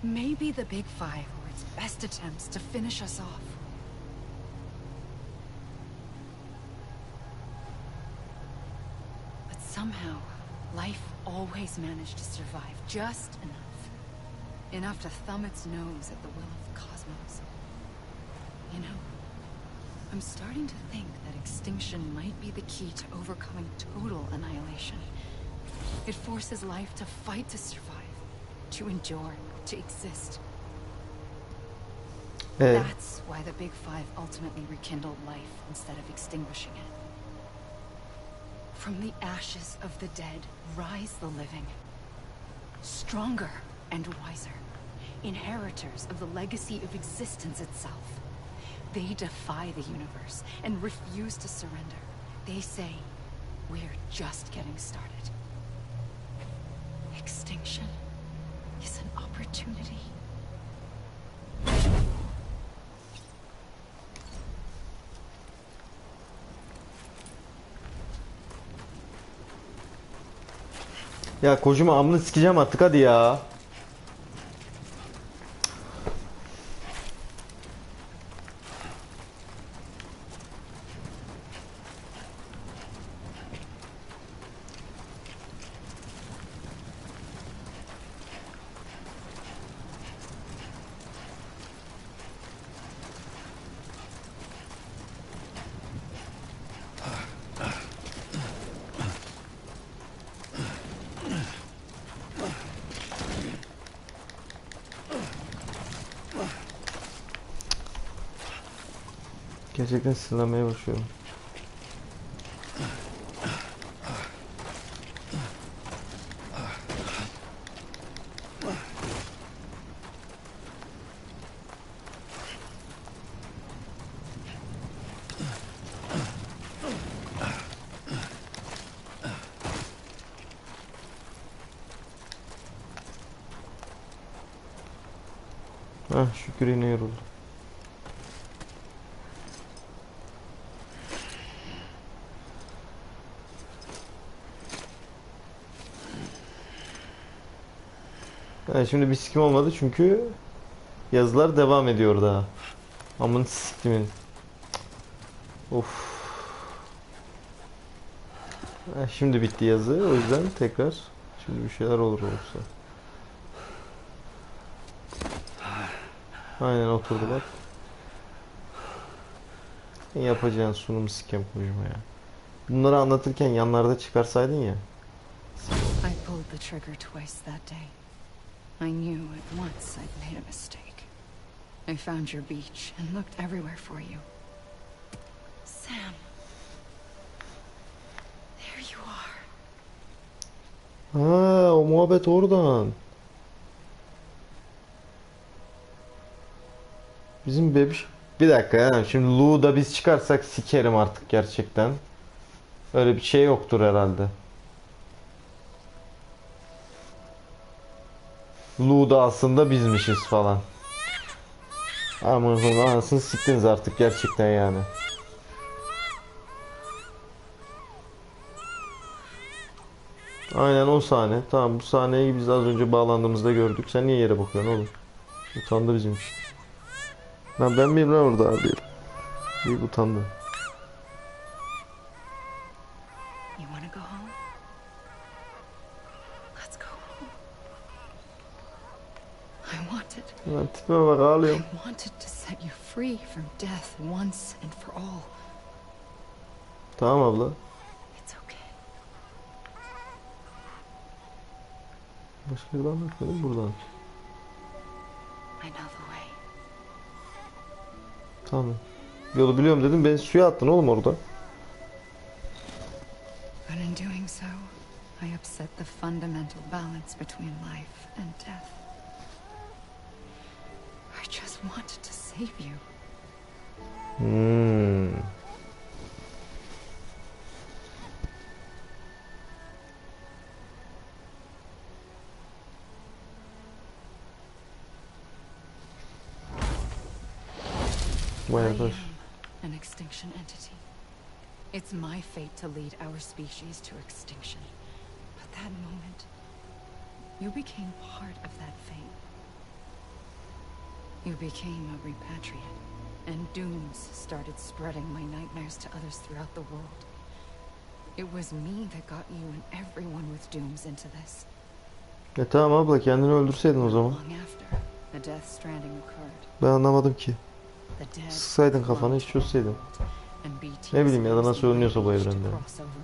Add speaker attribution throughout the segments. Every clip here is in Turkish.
Speaker 1: Maybe the Big Five were its best attempts to finish us off. But somehow, life always managed to survive just enough. Enough to thumb its nose at the will of the cosmos. You know, I'm starting to think that extinction might be the key to overcoming total annihilation. It forces life to fight to survive, to endure, to exist. That's why the Big Five ultimately rekindled life instead of extinguishing it. From the ashes of the dead rise the living. Stronger and wiser. Inheritors of the legacy of existence itself. They defy the universe and refuse to surrender. They say, we're just getting started. Extinction is an opportunity.
Speaker 2: Ya Kojima amını sikeceğim artık hadi ya. Gerçekten sinirlenmeye başlıyorum. Hah şükür yine yoruldu. Yani şimdi bir sikim olmadı çünkü yazılar devam ediyor daha. Amın sikimin. Of. Şimdi bitti yazı. O yüzden tekrar şimdi bir şeyler olur olursa. Aynen oturdu bak. Yapacağın sunumu sikem Kojima ya. Bunları anlatırken yanlarda çıkarsaydın ya.
Speaker 1: I pulled the trigger twice that day. I knew at once I'd made a mistake. I found your beach and looked everywhere for you. Sam. There you are.
Speaker 2: Ha, o muhabbet oradan. Bizim bebiş... Bir dakika ya. Şimdi Lu'da biz çıkarsak sikerim artık gerçekten. Öyle bir şey yoktur herhalde. Lu'da aslında bizmişiz falan. Ama anasını siktiniz artık gerçekten yani. Aynen o sahne. Tamam bu sahneyi biz az önce bağlandığımızda gördük. Sen niye yere bakıyorsun oğlum? Utandı bizim için. Lan ben miyim lan orada abi? Bir utandı. Lan tipime bak ağlıyorum.
Speaker 1: I wanted to set you free from death once and for all.
Speaker 2: Tamam abla.
Speaker 1: It's okay.
Speaker 2: Başka yerden bakmadım buradan.
Speaker 1: I know the way.
Speaker 2: Tamam. Yolu biliyorum dedim. Beni suya attın oğlum orada.
Speaker 1: But in doing so, I upset the fundamental balance between life and death. I just wanted to save you. I am an extinction entity. It's my fate to lead our species to extinction. But that moment, you became part of that fate. You became a repatriate, and dooms started spreading my nightmares to others throughout the world. It was me that got you and everyone with dooms into this.
Speaker 2: Tamam abla, kendini öldürseydin o zaman.
Speaker 1: Long after, the death stranding occurred.
Speaker 2: Ben anlamadım ki. Sıksaydın kafanı, hiç çözseydin. Ne bileyim ya da nasıl ölünüyorsa bu evrende.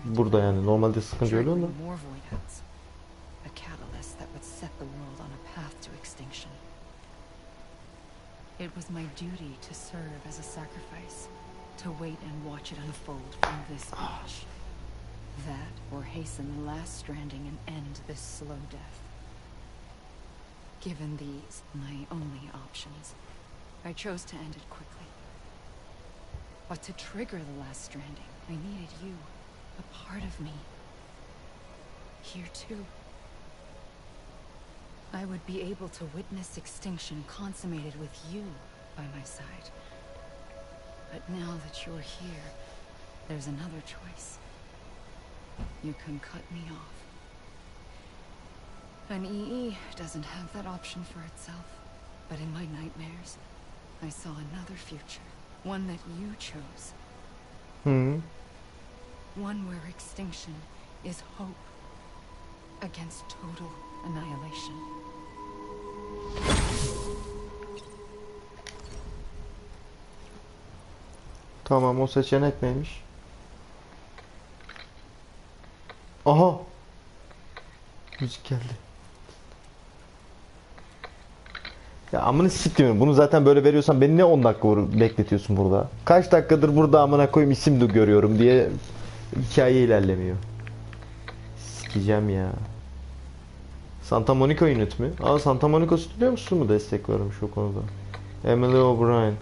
Speaker 2: Burada yani normalde sıkınca ölüyor da.
Speaker 1: A catalyst that would set the world on a path to extinction. It was my duty to serve as a sacrifice, to wait and watch it unfold from this beach. That or hasten the last stranding and end this slow death. Given these my only options, I chose to end it quickly. But to trigger the last stranding, I needed you, a part of me. Here too. I would be able to witness extinction consummated with you by my side. But now that you're here, there's another choice. You can cut me off. An EE doesn't have that option for itself. But in my nightmares, I saw another future. One that you chose. One where extinction is hope against total annihilation.
Speaker 2: Tamam, o seçenek neymiş? Aha! Müzik geldi. Ya amına siktiyorum. Bunu zaten böyle veriyorsan beni ne 10 dakika bekletiyorsun burada? Kaç dakikadır burada amına koyayım isim de görüyorum diye hikaye ilerlemiyor. Sikeceğim ya. Santa Monica yönetimi. Aa, Santa Monica stüdyo musun mu destek vermiş o konuda? Emily O'Brien.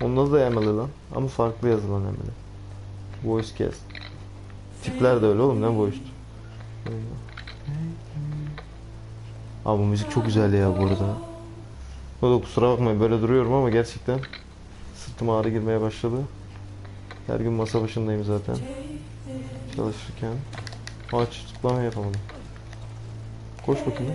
Speaker 2: Onun adı da Emily lan. Ama farklı yazılan Emily. Voice cast. Tipler de öyle oğlum, ne voice? Abi bu müzik çok güzel ya bu arada. O da kusura bakmayın böyle duruyorum ama gerçekten sırtıma ağrı girmeye başladı. Her gün masa başındayım zaten. Çalışırken. Aç tıklama yapamadım. Koş bakayım.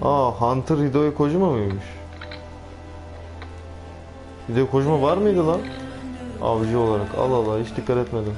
Speaker 2: Aa, Hunter Hideo Kojima mıymış? Hideo Kojima var mıydı lan? Avcı olarak. Allah Allah, hiç dikkat etmedim.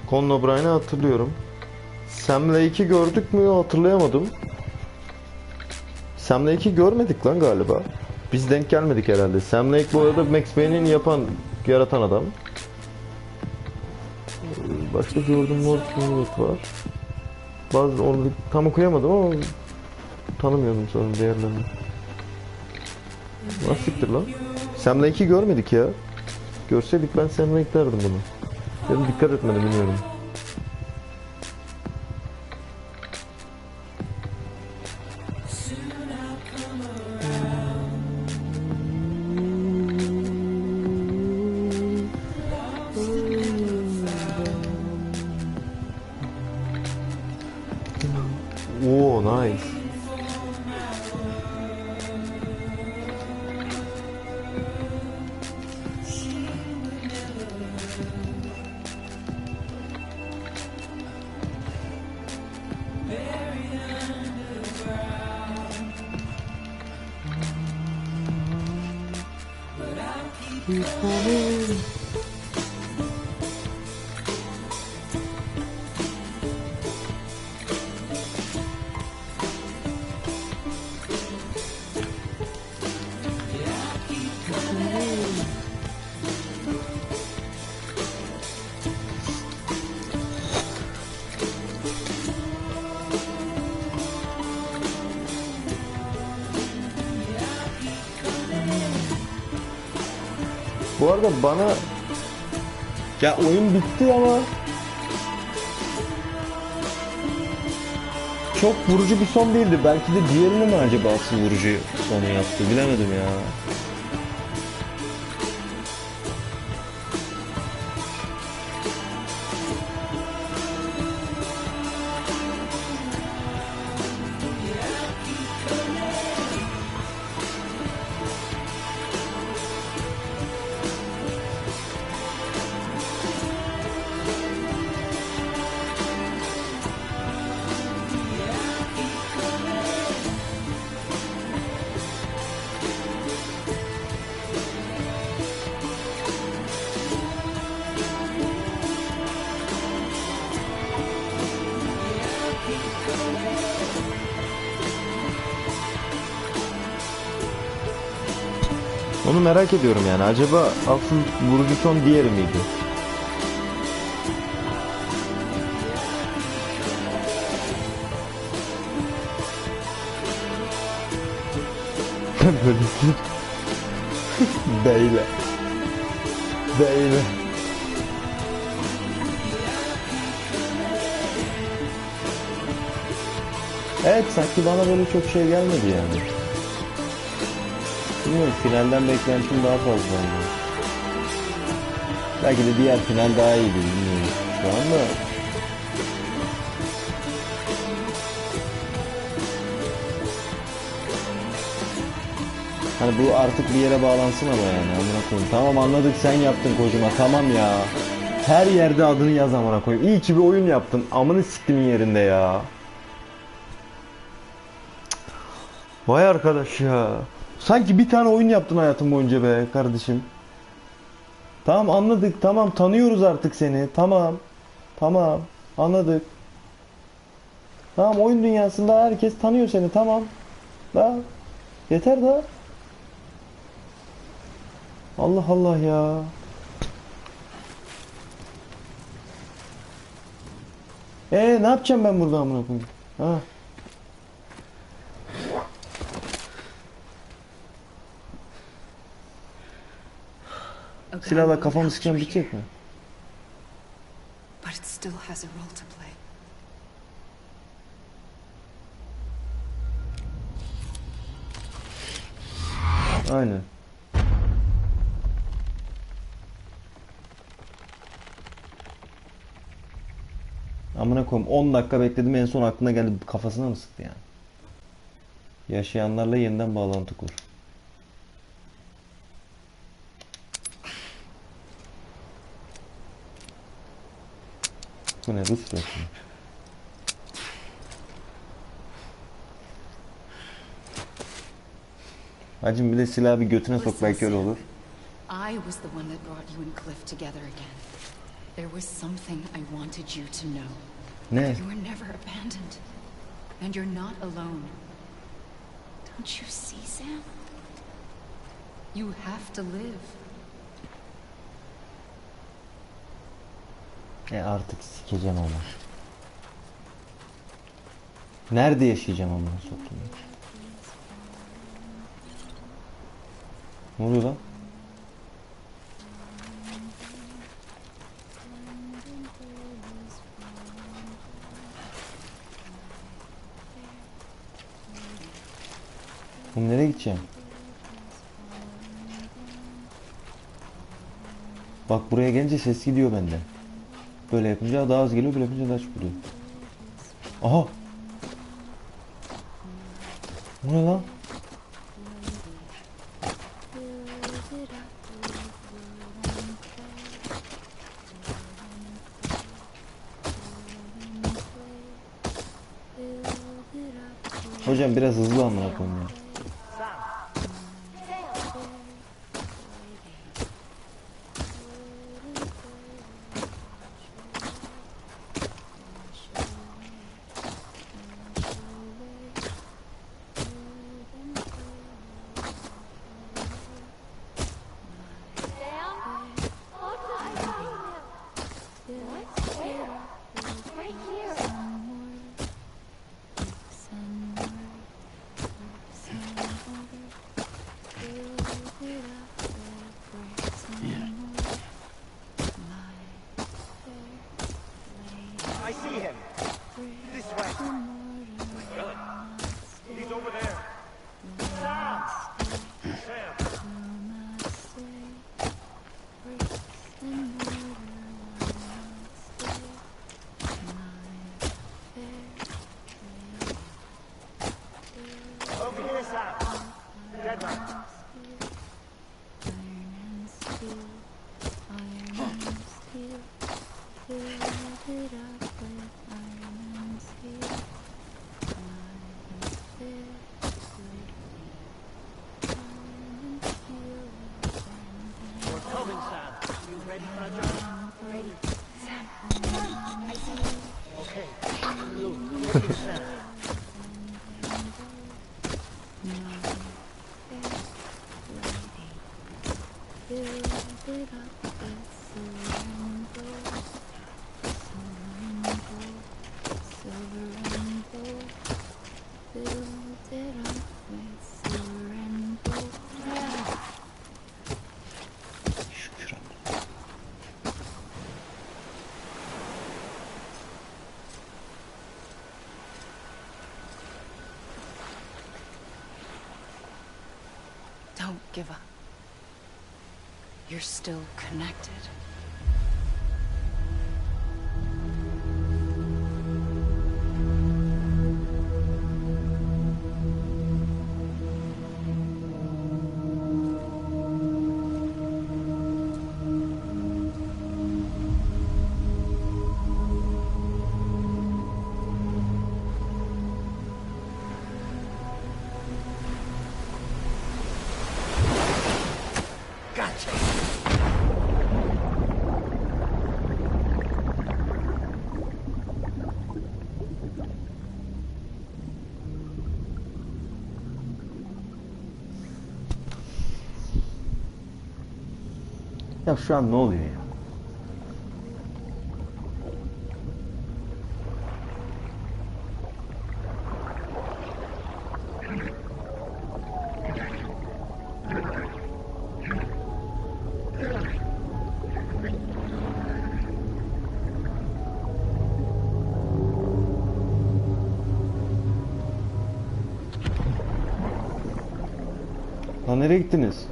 Speaker 2: Conan O'Brien'i hatırlıyorum. Sam Lake'i gördük mü hatırlayamadım. Sam Lake'i görmedik lan galiba. Biz denk gelmedik herhalde. Sam Lake bu arada Max Payne'in yaratan adam. Başka gördüğüm Morpheus var. Bazı onu tam okuyamadım ama tanımıyordum sonra diğerlerini. Nasıldır lan? Sam Lake'i görmedik ya. Görseydik ben Sam Lake derdim bunu. Dedim dikkat etmedim, bilmiyorum. Oo, nice. Bu arada bana ya oyun bitti ama çok vurucu bir son değildi. Belki de diğerini mi acaba asıl vurucu sonu yaptı, bilemedim ya. Onu merak ediyorum yani. Acaba asıl vurucu son diğeri miydi? Böylesi. Beyle. Beyle. Evet, sanki bana böyle çok şey gelmedi yani. Bilmiyorum, finalden beklentim daha fazla oldu. Belki de diğer final daha iyiydi, bilmiyorum şu anda. Hani bu artık bir yere bağlansın ama yani, amına koyayım. Tamam, anladık, sen yaptın Kojima, tamam ya. Her yerde adını yaz amına koyayım. İyi ki bir oyun yaptın. Amını siktimin yerinde ya. Vay arkadaş ya. Sanki bir tane oyun yaptın hayatın boyunca be kardeşim. Tamam, anladık. Tamam, tanıyoruz artık seni. Tamam. Tamam. Anladık. Tamam, oyun dünyasında herkes tanıyor seni. Tamam. Daha. Yeter daha. Allah Allah ya. Ne yapacağım ben burada amına koyayım? Ha. Silahla kafamı sıkacağım, bitecek mi?
Speaker 1: But it still has a role to play.
Speaker 2: Aynen. Amına koyayım, 10 dakika bekledim, en son aklına geldi, kafasına mı sıktı yani? Yaşayanlarla yeniden bağlantı kur. Bu ne, Rus mu? Hacım, bir de silahı bir götüne sok, belki öyle olur.
Speaker 1: I was the one that brought you and Cliff together again. There was something I wanted you to know.
Speaker 2: Ne?
Speaker 1: You were never abandoned. And you're not alone. Don't you see, Sam? You have to live.
Speaker 2: Artık sikeceğim ama. Nerede yaşayacağım ama, sokayım. Ne oluyor lan? Bu nereye gideceğim? Bak, buraya gelince ses gidiyor bende. Böyle yapınca daha az geliyor, böyle yapınca daha çok geliyor. Aha! Bu ne lan? Hocam biraz hızlı amına koyayım ya.
Speaker 1: Don't give up. You're still connected.
Speaker 2: Ya şu an ne oluyor ya? Lan nereye gittiniz?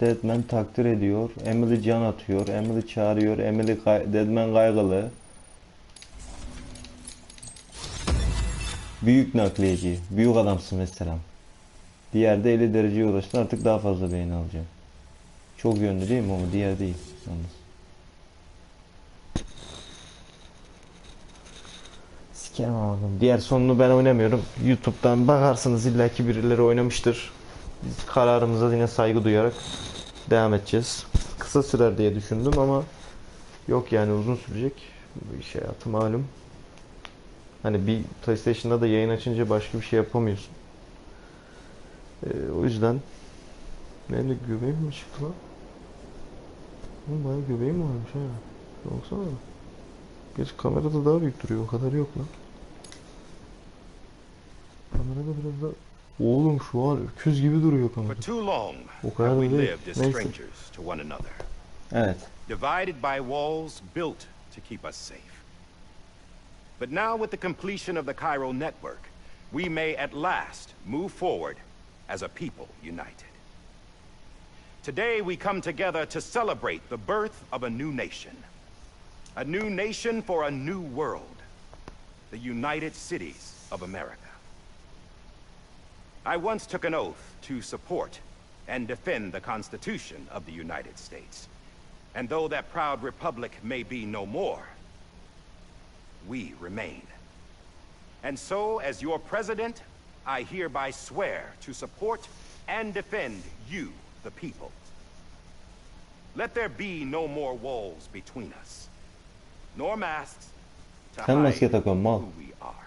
Speaker 2: Deadman takdir ediyor. Emily can atıyor. Emily çağırıyor. Deadman kaygılı. Büyük nakliyeci. Büyük adamsın mesela. Diğerde 50 dereceye ulaştın. Artık daha fazla beğeni alacağım. Çok yönlü değil mi ama diğer değil. Yalnız. Sikerim ama. Diğer sonunu ben oynamıyorum. YouTube'dan bakarsınız illaki birileri oynamıştır. Biz kararımıza yine saygı duyarak devam edeceğiz. Kısa sürer diye düşündüm ama yok yani uzun sürecek. Bu iş hayatı malum. Hani bir PlayStation'da da yayın açınca başka bir şey yapamıyorsun. O yüzden benim de göbeğim mi çıktı lan? Bayağı göbeğim varmış ha. Baksana. Geç kamerada daha büyük duruyor. O kadar yok lan. Kamerada biraz daha... Oğlum şu an öküz gibi duruyor kamera. O kadar da değil. Neyse. Evet.
Speaker 3: Divided by walls built to keep us safe. But now with the completion of the Cairo network, we may at last move forward as a people united. Today we come together to celebrate the birth of a new nation. A new nation for a new world. The United Cities of America. I once took an oath to support and defend the Constitution of the United States. And though that proud republic may be no more, we remain. And so, as your president, I hereby swear to support and defend you, the people. Let there be no more walls between us, nor masks to
Speaker 2: Sen
Speaker 3: hide
Speaker 2: maske takıyorsun mal.
Speaker 3: who we are.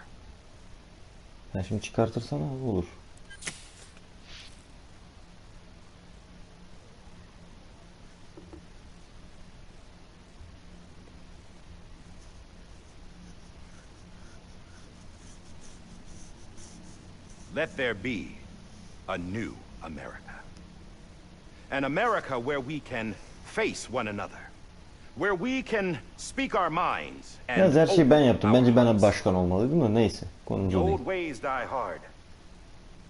Speaker 2: Ben şimdi çıkartırsana olur.
Speaker 3: Let there be a new America. An America where we can face one another. Where we can speak our minds and
Speaker 2: Yalnız her şeyi ben yaptım. Bence ben
Speaker 3: hearts.
Speaker 2: başkan olmalıydım da neyse. Konumuz o
Speaker 3: The
Speaker 2: değil.
Speaker 3: old ways die hard.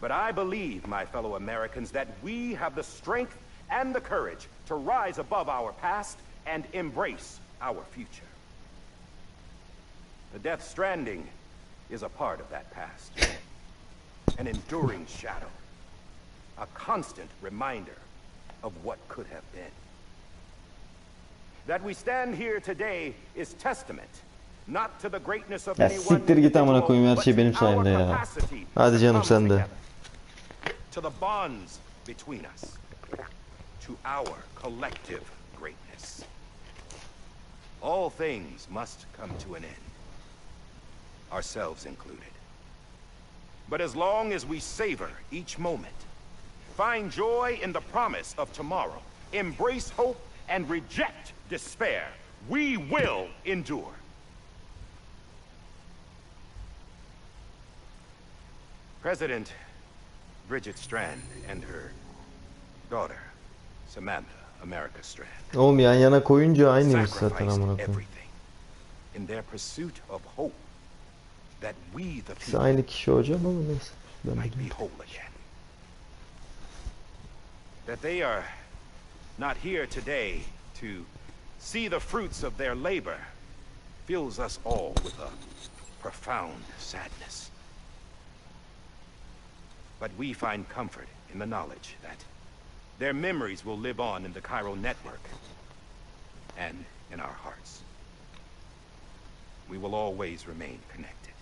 Speaker 3: But I believe, my fellow Americans, that we have the strength and the courage to rise above our past and embrace our future. The Death Stranding is a part of that past. An enduring shadow. A constant reminder of what could have been. That we stand here today is testament not to the greatness of
Speaker 2: Ya
Speaker 3: any one
Speaker 2: siktir git amına koyayım, her
Speaker 3: but
Speaker 2: şey
Speaker 3: to
Speaker 2: benim
Speaker 3: our
Speaker 2: sayemde ya.
Speaker 3: capacity
Speaker 2: Hadi
Speaker 3: to
Speaker 2: canım
Speaker 3: come
Speaker 2: sen de.
Speaker 3: together. To the bonds between us. To our collective greatness. All things must come to an end. Ourselves included. But as long as we savor each moment, find joy in the promise of tomorrow, embrace hope, and reject despair, we will endure. President Bridget Strand and her daughter, Samantha America Strand,
Speaker 2: Oğlum yan yana koyunca aynıymış zaten
Speaker 3: sacrificed
Speaker 2: amına koyayım.
Speaker 3: everything in their pursuit of hope that we the
Speaker 2: İkisi
Speaker 3: people
Speaker 2: aynı kişi hocam ama neyse. Ben
Speaker 3: might be
Speaker 2: bilmiyorum.
Speaker 3: whole again. That they are not here today to see the fruits of their labor fills us all with a profound sadness. But we find comfort in the knowledge that their memories will live on in the Chiral network and in our hearts. We will always remain connected.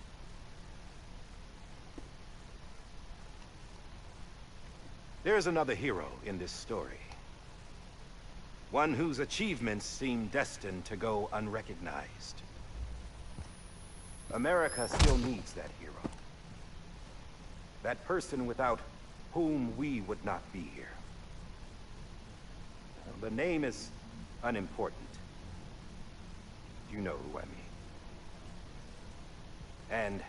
Speaker 3: There is another hero in this story. One whose achievements seem destined to go unrecognized. America still needs that hero. That person without whom we would not be here. The name is unimportant. You know who I mean. And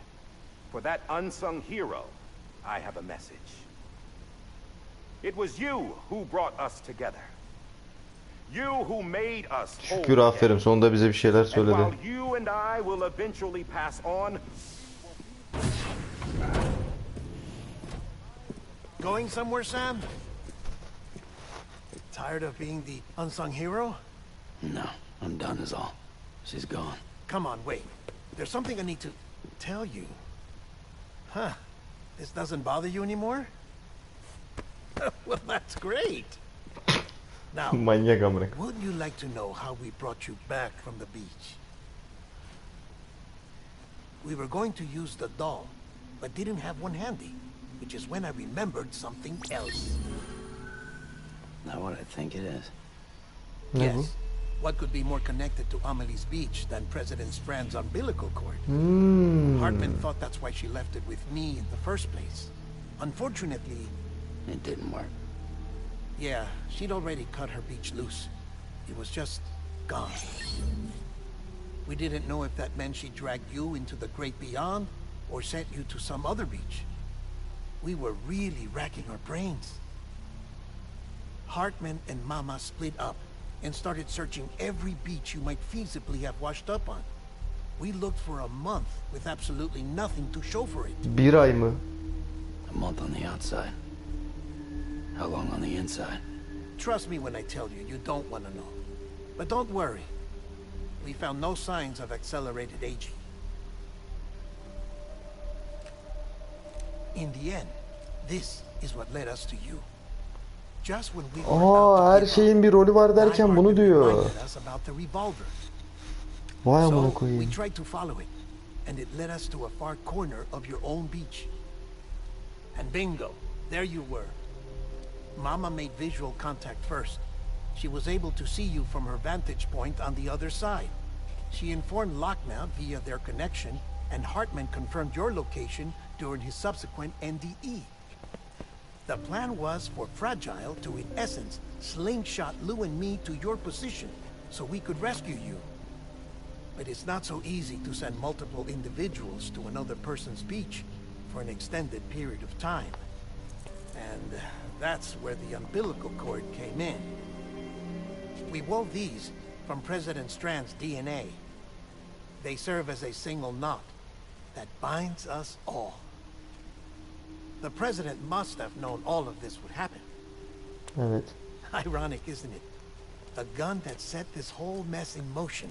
Speaker 3: for that unsung hero, I have a message. It was you who brought us together. You who made us whole.
Speaker 2: Şükür aferin, sonunda bize bir şeyler
Speaker 3: And
Speaker 2: söyledi.
Speaker 3: while you and I will eventually pass on.
Speaker 4: Going somewhere, Sam? Tired of being the unsung hero?
Speaker 5: No, I'm done is all. She's gone.
Speaker 4: Come on, wait. There's something I need to tell you. Huh. This doesn't bother you anymore? Well, that's great. Now,
Speaker 2: Manyak amına koyayım.
Speaker 4: wouldn't you like to know how we brought you back from the beach? We were going to use the doll, but didn't have one handy, which is when I remembered something else.
Speaker 5: Not what I think it is.
Speaker 2: Ne bu?
Speaker 4: Yes. What could be more connected to Amelie's beach than President Strand's umbilical cord? Hartman thought that's why she left it with me in the first place. Unfortunately,
Speaker 5: It didn't work.
Speaker 4: yeah, she'd already cut her beach loose. It was just gone. We didn't know if that meant she dragged you into the great beyond or sent you to some other beach. We were really racking our brains. Hartman and Mama split up and started searching every beach you might feasibly have washed up on. We looked for a month with absolutely nothing to show for it.
Speaker 2: Bir ay mı?
Speaker 5: A month on the outside. How long on the inside?
Speaker 4: Trust me when I tell you, you don't want to know. But don't worry. We found no signs of accelerated aging. In the end, this is what led us to you. Just when we were about to
Speaker 2: Her
Speaker 4: give up,
Speaker 2: şeyin bir rolü var derken bunu
Speaker 4: Hartman
Speaker 2: diyor.
Speaker 4: reminded us about the revolver.
Speaker 2: Vay amına
Speaker 4: So we
Speaker 2: koyayım.
Speaker 4: tried to follow it, and it led us to a far corner of your own beach. And bingo, there you were. Mama made visual contact first. She was able to see you from her vantage point on the other side. She informed Lockmount via their connection, and Hartman confirmed your location during his subsequent NDE. The plan was for Fragile to, in essence, slingshot Lou and me to your position so we could rescue you. But it's not so easy to send multiple individuals to another person's beach for an extended period of time. And that's where the umbilical cord came in. We wove these from President Strand's DNA. They serve as a single knot that binds us all. The President must have known all of this would happen.
Speaker 2: Evet.
Speaker 4: Ironic, isn't it? The gun that set this whole mess in motion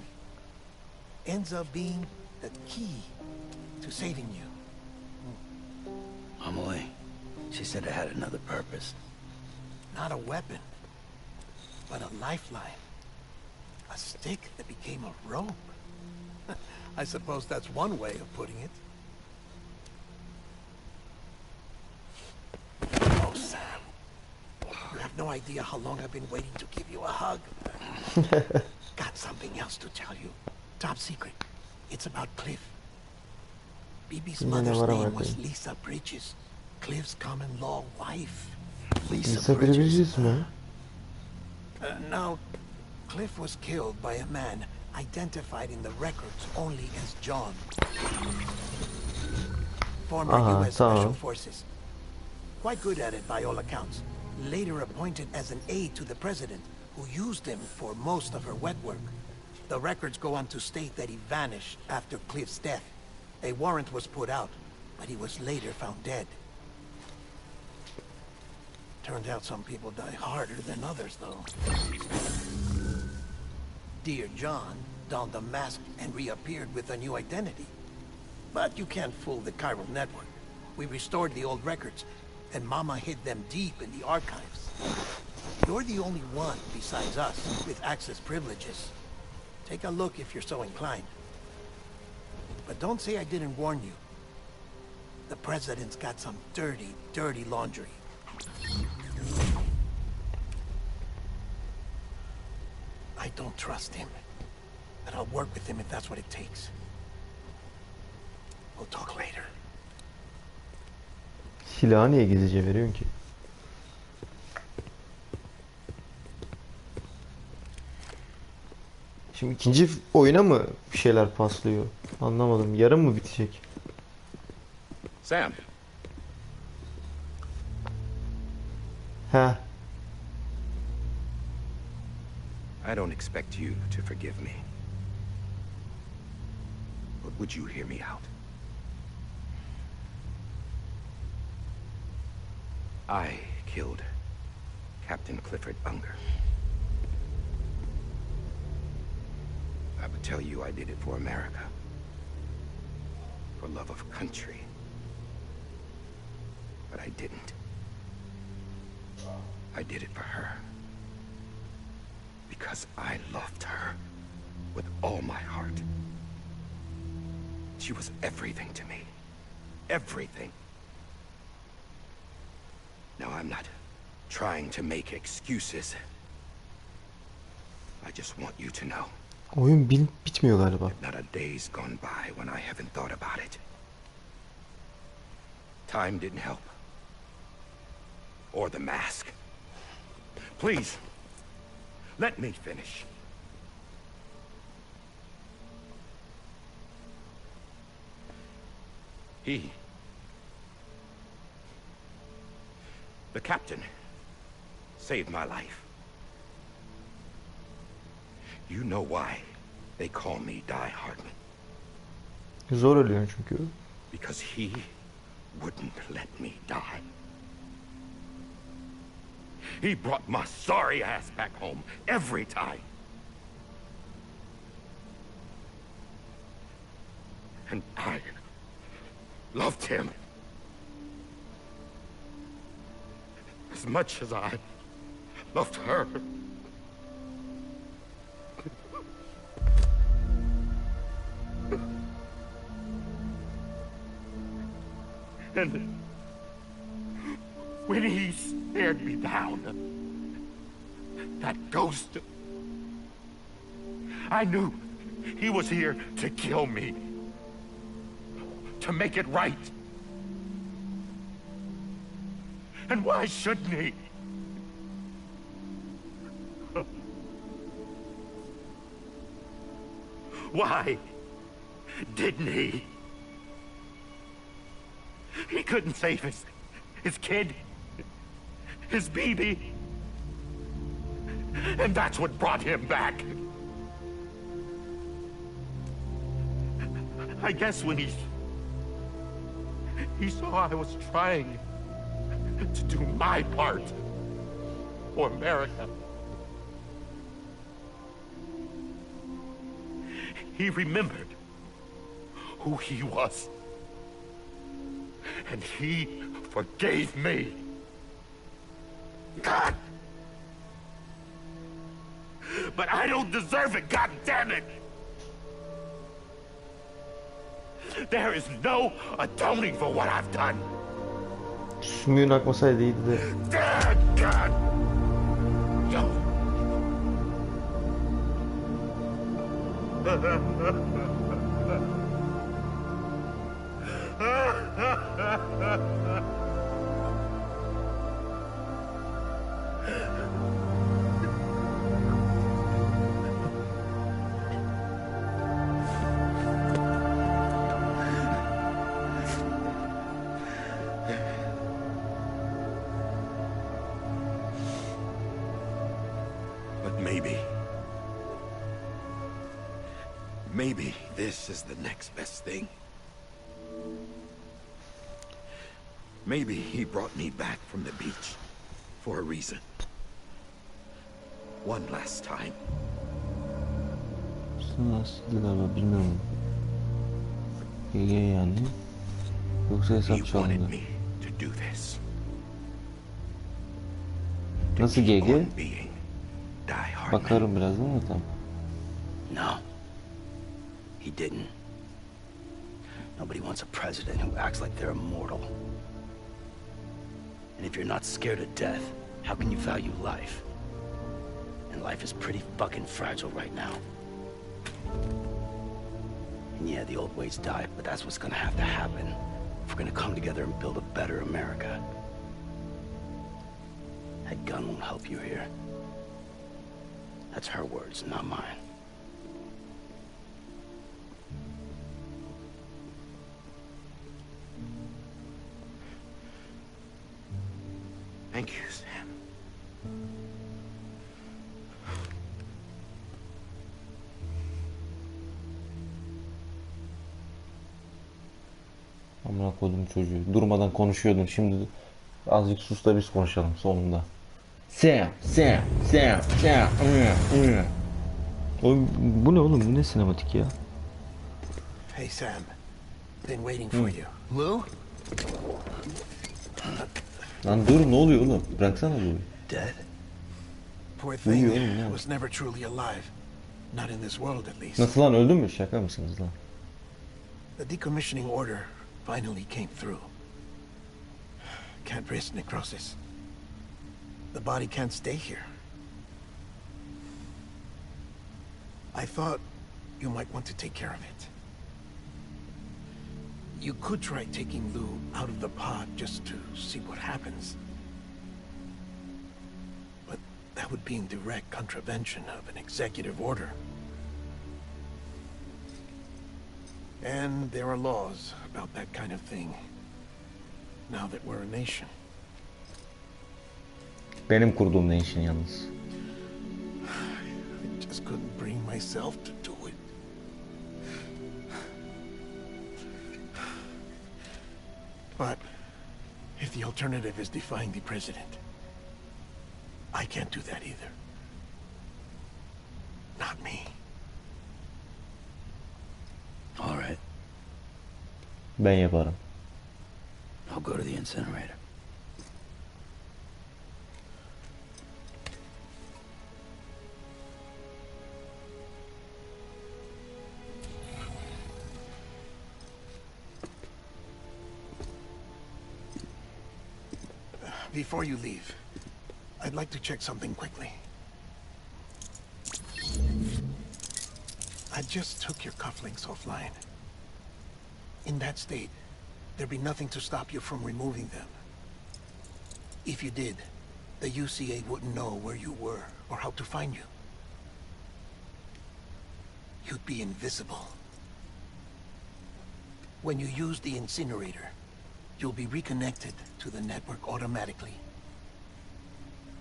Speaker 4: ends up being The key to saving you.
Speaker 5: Amelie, she said it had another purpose.
Speaker 4: Not a weapon, but a lifeline. A stick that became a rope. I suppose that's one way of putting it. Oh, Sam. You have no idea how long I've been waiting to give you a hug. Got something else to tell you. Top secret. It's about Cliff. Bibi's mother's name was Lisa Bridges. Cliff's common-law wife.
Speaker 2: Lisa Bridges mi?
Speaker 4: Now, Cliff was killed by a man identified in the records only as John. Former U.S. Special Forces. Quite good at it by all accounts. Later appointed as an aide to the president, who used him for most of her wet work. The records go on to state that he vanished after Cliff's death. A warrant was put out, but he was later found dead. Turned out some people die harder than others, though. Dear John donned a mask and reappeared with a new identity. But you can't fool the chiral network. We restored the old records, and Mama hid them deep in the archives. You're the only one besides us with access privileges. Take a look if you're so inclined. But don't say I didn't warn you. The president's got some dirty, dirty laundry. I don't trust him, but I'll work with him if that's what it takes. We'll talk later.
Speaker 2: Silahı niye gizlice veriyorsun ki? Şimdi ikinci oyuna mı bir şeyler paslıyor? Anlamadım. Yarın mı bitecek?
Speaker 3: Sam.
Speaker 2: He.
Speaker 3: I don't expect you to forgive me. But would you hear me out? I killed Captain Clifford Unger. I would tell you I did it for America. For love of country. But I didn't. I did it for her. Because I loved her with all my heart. She was everything to me. Everything. Now, I'm not trying to make excuses. I just want you to know.
Speaker 2: Oyun bitmiyor galiba.
Speaker 3: Not a day's gone by when I haven't thought about it. Time didn't help. Or the mask. Please, let me finish. The captain saved my life. You know why they call me Die Hardman.
Speaker 2: Zor ölüyor çünkü.
Speaker 3: Because he wouldn't let me die. He brought my sorry ass back home every time. And I loved him as much as I loved her. And when he stared me down, that ghost, I knew he was here to kill me, to make it right. And why shouldn't he? Why didn't he? He couldn't save his kid, his baby. And that's what brought him back. I guess when he saw I was trying to do my part for America, he remembered
Speaker 6: who he was. And he forgave me. God! But I don't deserve it, god damn it! There is no atoning for what I've done.
Speaker 2: Sümüğün akmasaydı iyiydi de.
Speaker 6: God! Yo. But maybe this is the next best thing. Maybe he brought me back from the beach for a reason. One last time.
Speaker 2: Nasıl galiba bilmiyorum. GG yani. Yoksa
Speaker 6: He
Speaker 2: hesap
Speaker 6: wanted
Speaker 2: çalındı.
Speaker 6: me to do this.
Speaker 2: Nasıl
Speaker 6: Keep
Speaker 2: GG?
Speaker 6: on being Die Hard.
Speaker 2: Bakarım birazdan ama tamam.
Speaker 5: No. He didn't. Nobody wants a president who acts like they're immortal. And if you're not scared of death, how can you value life? And life is pretty fucking fragile right now. And yeah, the old ways die, but that's what's gonna have to happen if we're gonna come together and build a better America. That gun won't help you here. That's her words, not mine.
Speaker 6: Thank you, Sam.
Speaker 2: Amına koydum çocuğu. Durmadan konuşuyordun. Şimdi azıcık sus da biz konuşalım sonunda. Sam. Oğlum, bu ne oğlum? Bu ne sinematik ya?
Speaker 4: Hey, Sam. Been waiting for you. Lou?
Speaker 2: Lan dur, ne oluyor oğlum? Bıraksana Lou'yu.
Speaker 5: Dead?
Speaker 4: Poor
Speaker 2: Uyuyor
Speaker 4: thing
Speaker 2: oğlum ya.
Speaker 4: was never truly alive. Not in this world, at least.
Speaker 2: Nasıl lan, öldün mü? Şaka mısınız lan?
Speaker 4: The decommissioning order finally came through. Can't risk necrosis. The body can't stay here. I thought you might want to take care of it. You could try taking Lou out of the pod just to see what happens. But that would be in direct contravention of an executive order. And there are laws about that kind of thing, now that we're a nation.
Speaker 2: Benim kurduğum nation yalnız.
Speaker 4: I just couldn't bring myself to do it. But if the alternative is defying the president, I can't do that either. Not me.
Speaker 5: All right.
Speaker 2: Ben yaparım.
Speaker 5: I'll go to the incinerator.
Speaker 4: Before you leave, I'd like to check something quickly. I just took your cufflinks offline. In that state, there'd be nothing to stop you from removing them. If you did, the UCA wouldn't know where you were or how to find you. You'd be invisible. When you use the incinerator, you'll be reconnected to the network automatically.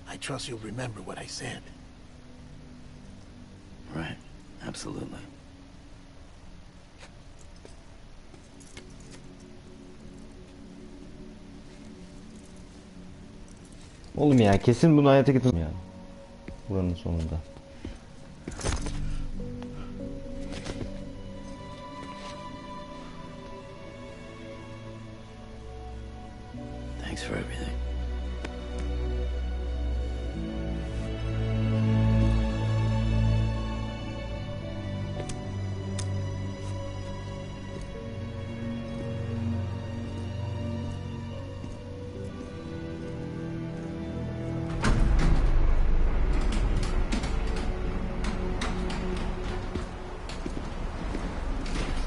Speaker 4: I trust you'll remember what I said.
Speaker 5: Right. Absolutely.
Speaker 2: Oğlum ya, kesin bunu hayata getirdim yani. Buranın sonunda.
Speaker 5: Thanks for everything.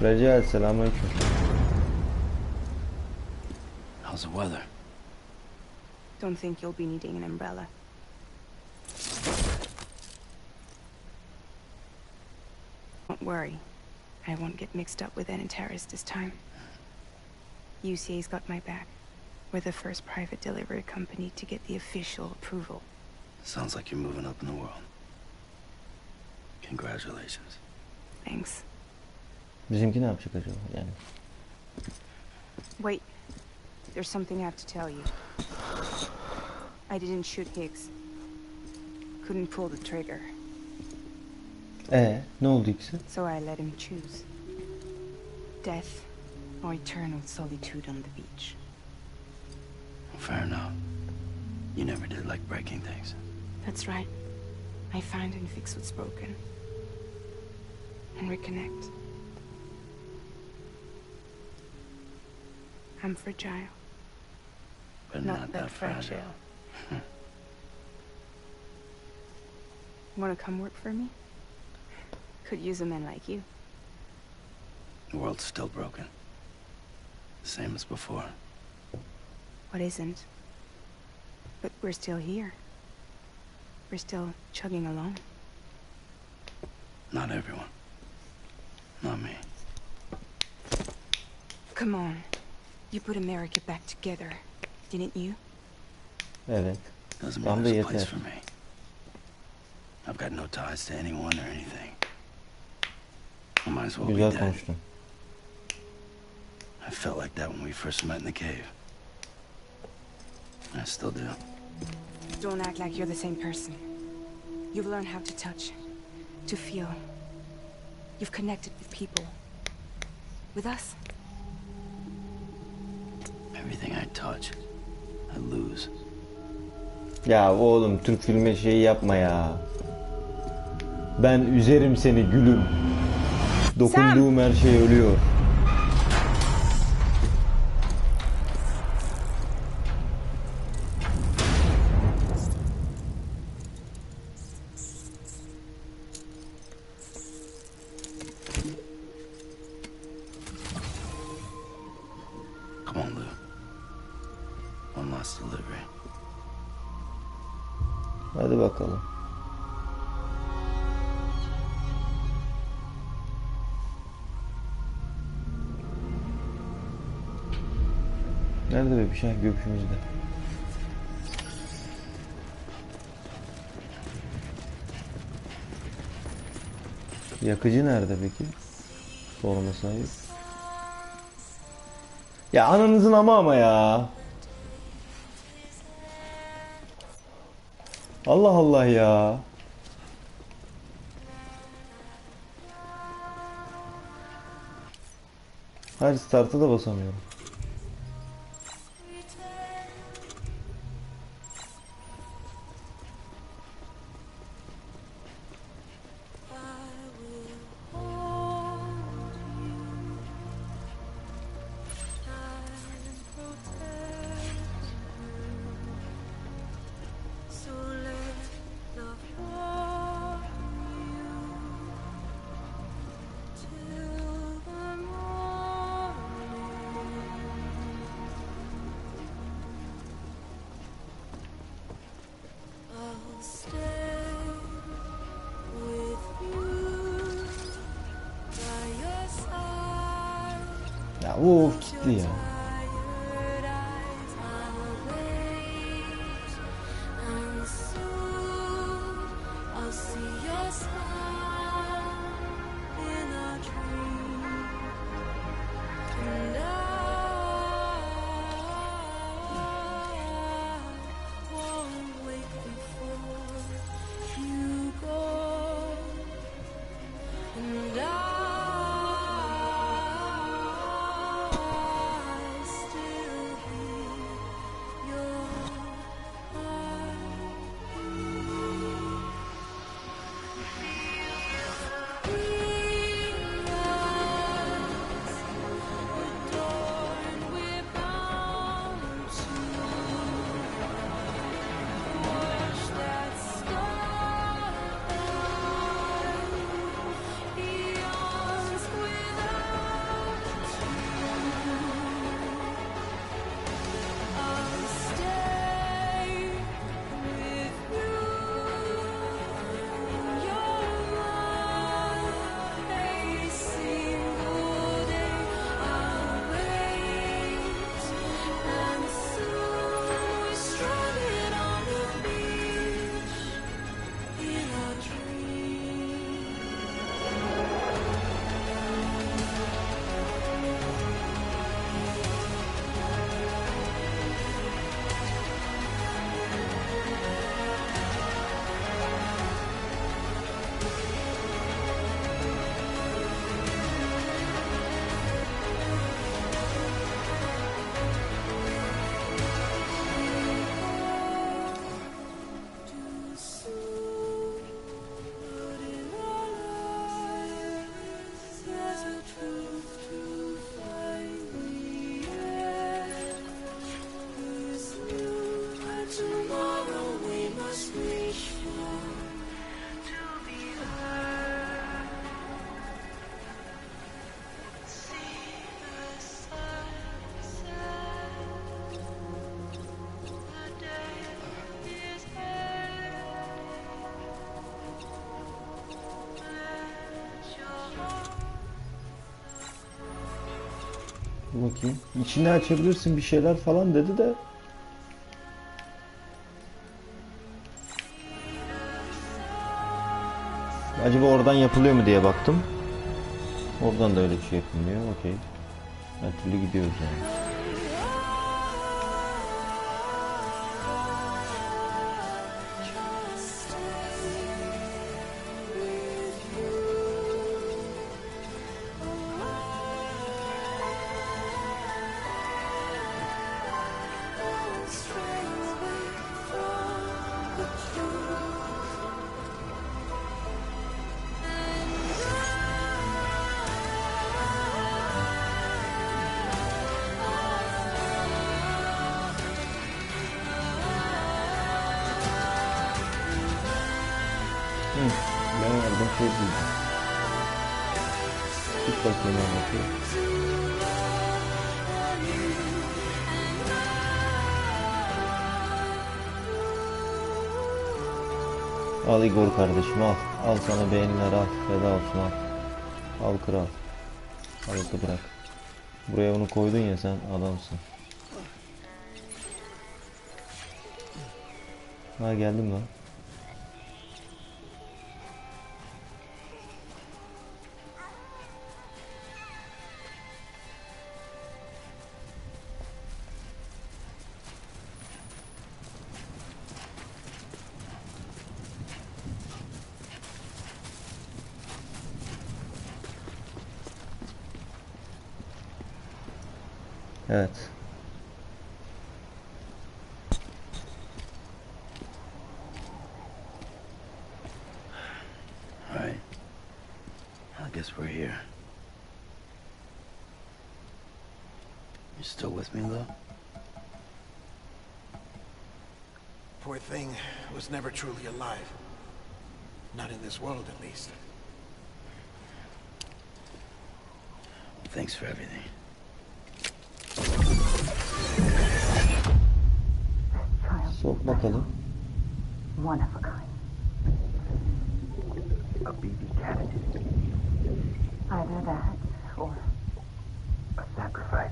Speaker 2: Rica selamünaleyküm.
Speaker 5: How's the weather?
Speaker 7: Don't think you'll be needing an umbrella. Don't worry. I won't get mixed up with any terrorists this time. UCA's got my back. We're the first private delivery company to get the official approval.
Speaker 5: Sounds like you're moving up in the world. Congratulations.
Speaker 7: Thanks.
Speaker 2: Bizimki ne yapacak acaba yani?
Speaker 7: Wait. There's something I have to tell you. I didn't shoot Higgs. Couldn't pull the trigger.
Speaker 2: Ne oldu ikisi?
Speaker 7: So I let him choose. Death or eternal solitude on the beach.
Speaker 5: Fair enough. You never did like breaking things.
Speaker 7: That's right. I find and fix what's broken. And reconnect. I'm fragile.
Speaker 5: But not that fragile.
Speaker 7: Wanna come work for me? Could use a man like you.
Speaker 5: The world's still broken. Same as before.
Speaker 7: What isn't? But we're still here. We're still chugging along.
Speaker 5: Not everyone. Not me.
Speaker 7: Come on. You put America back together, didn't you?
Speaker 2: Evet.
Speaker 5: Doesn't
Speaker 2: Tam
Speaker 5: mean
Speaker 2: da
Speaker 5: there's a place
Speaker 2: yeter.
Speaker 5: for me. I've got no ties to anyone or anything. I might as well be
Speaker 2: Güzel
Speaker 5: dead.
Speaker 2: konuştun.
Speaker 5: I felt like that when we first met in the cave. I still do.
Speaker 7: Don't act like you're the same person. You've learned how to touch, to feel. You've connected with people. With us.
Speaker 5: Everything I touch, I lose.
Speaker 2: Ya oğlum Türk filmi şeyi yapma ya. Ben üzerim seni gülüm. Dokunduğum her şey ölüyor.
Speaker 5: Come on, Lou. One last delivery.
Speaker 2: Hadi bakalım. Nerede be bir şey göbüşümüzde? Yakıcı nerede peki? Sorması ayıp. Ya ananızın ama ya. Allah Allah ya. Her start'a da basamıyorum. Ya of gitti ya. Bakayım. İçini açabilirsin bir şeyler falan dedi de. Acaba oradan yapılıyor mu diye baktım. Oradan da öyle bir şey yapılmıyor. Okey. Her türlü gidiyoruz yani. Ben yardım şey buldum. Tut bakayım bakayım. Al Igor kardeşim al. Al sana beğeniler al. Feda olsun al. Al kral. Al bırak. Buraya onu koydun ya sen adamsın. Ha geldim lan. Evet.
Speaker 5: All right. I guess we're here. You still with me, though?
Speaker 4: Poor thing was never truly alive. Not in this world, at least.
Speaker 5: Thanks for everything.
Speaker 2: Sok bakalım.
Speaker 8: One of a kind.
Speaker 5: A BB candidate.
Speaker 8: Either that or
Speaker 5: A sacrifice.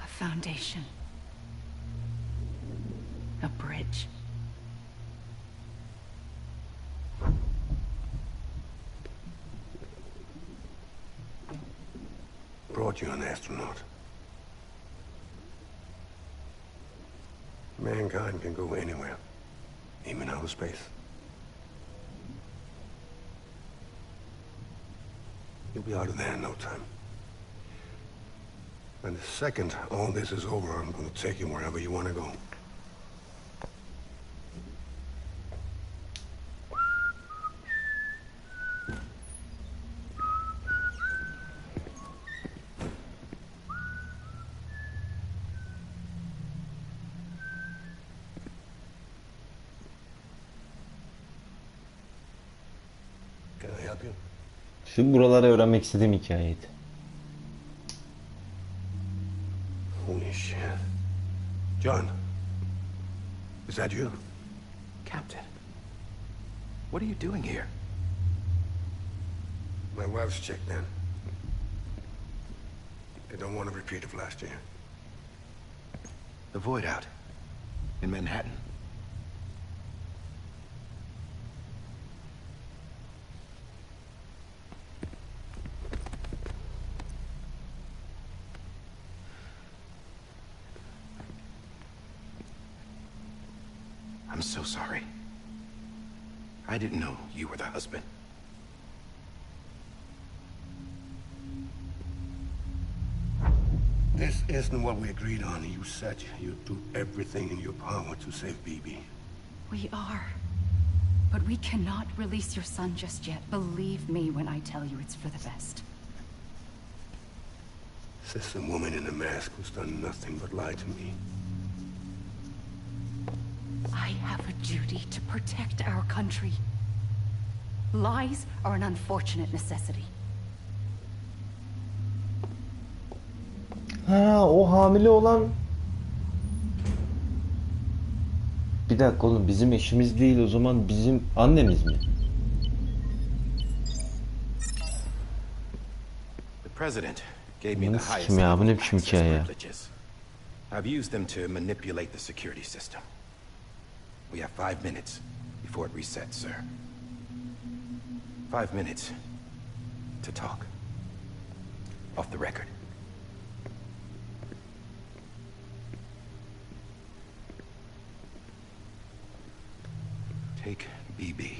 Speaker 1: A foundation. A bridge.
Speaker 9: Brought you an astronaut. Mankind can go anywhere, even outer space. You'll be out of there in no time. And the second all this is over, I'm going to take you wherever you want to go. Can I help you?
Speaker 2: Şu buraları öğrenmek istediğim hikayeydi.
Speaker 9: Holy shit. John, is that you?
Speaker 3: Captain, what are you doing here?
Speaker 9: My wife's checked in. They don't want a repeat of last year.
Speaker 3: The void out in Manhattan. I'm so sorry. I didn't know you were the husband.
Speaker 9: This Isn't what we agreed on. You said you'd do everything in your power to save Bibi.
Speaker 1: We are. But we cannot release your son just yet. Believe me when I tell you it's for the best.
Speaker 9: Says the woman in the mask who's done nothing but lie to me.
Speaker 1: I have a duty to protect our country. Lies are an unfortunate necessity.
Speaker 2: Ha, o hamile olan. Bir dakika oğlum, bizim eşimiz değil o zaman, bizim annemiz mi?
Speaker 3: The president gave me the highest
Speaker 2: Kim ya, bu ne
Speaker 3: level
Speaker 2: biçim
Speaker 3: access
Speaker 2: hikaye ya?
Speaker 3: privileges. I've used them to manipulate the security system. We have 5 minutes before it resets, sir. 5 minutes to talk. Off the record. Take BB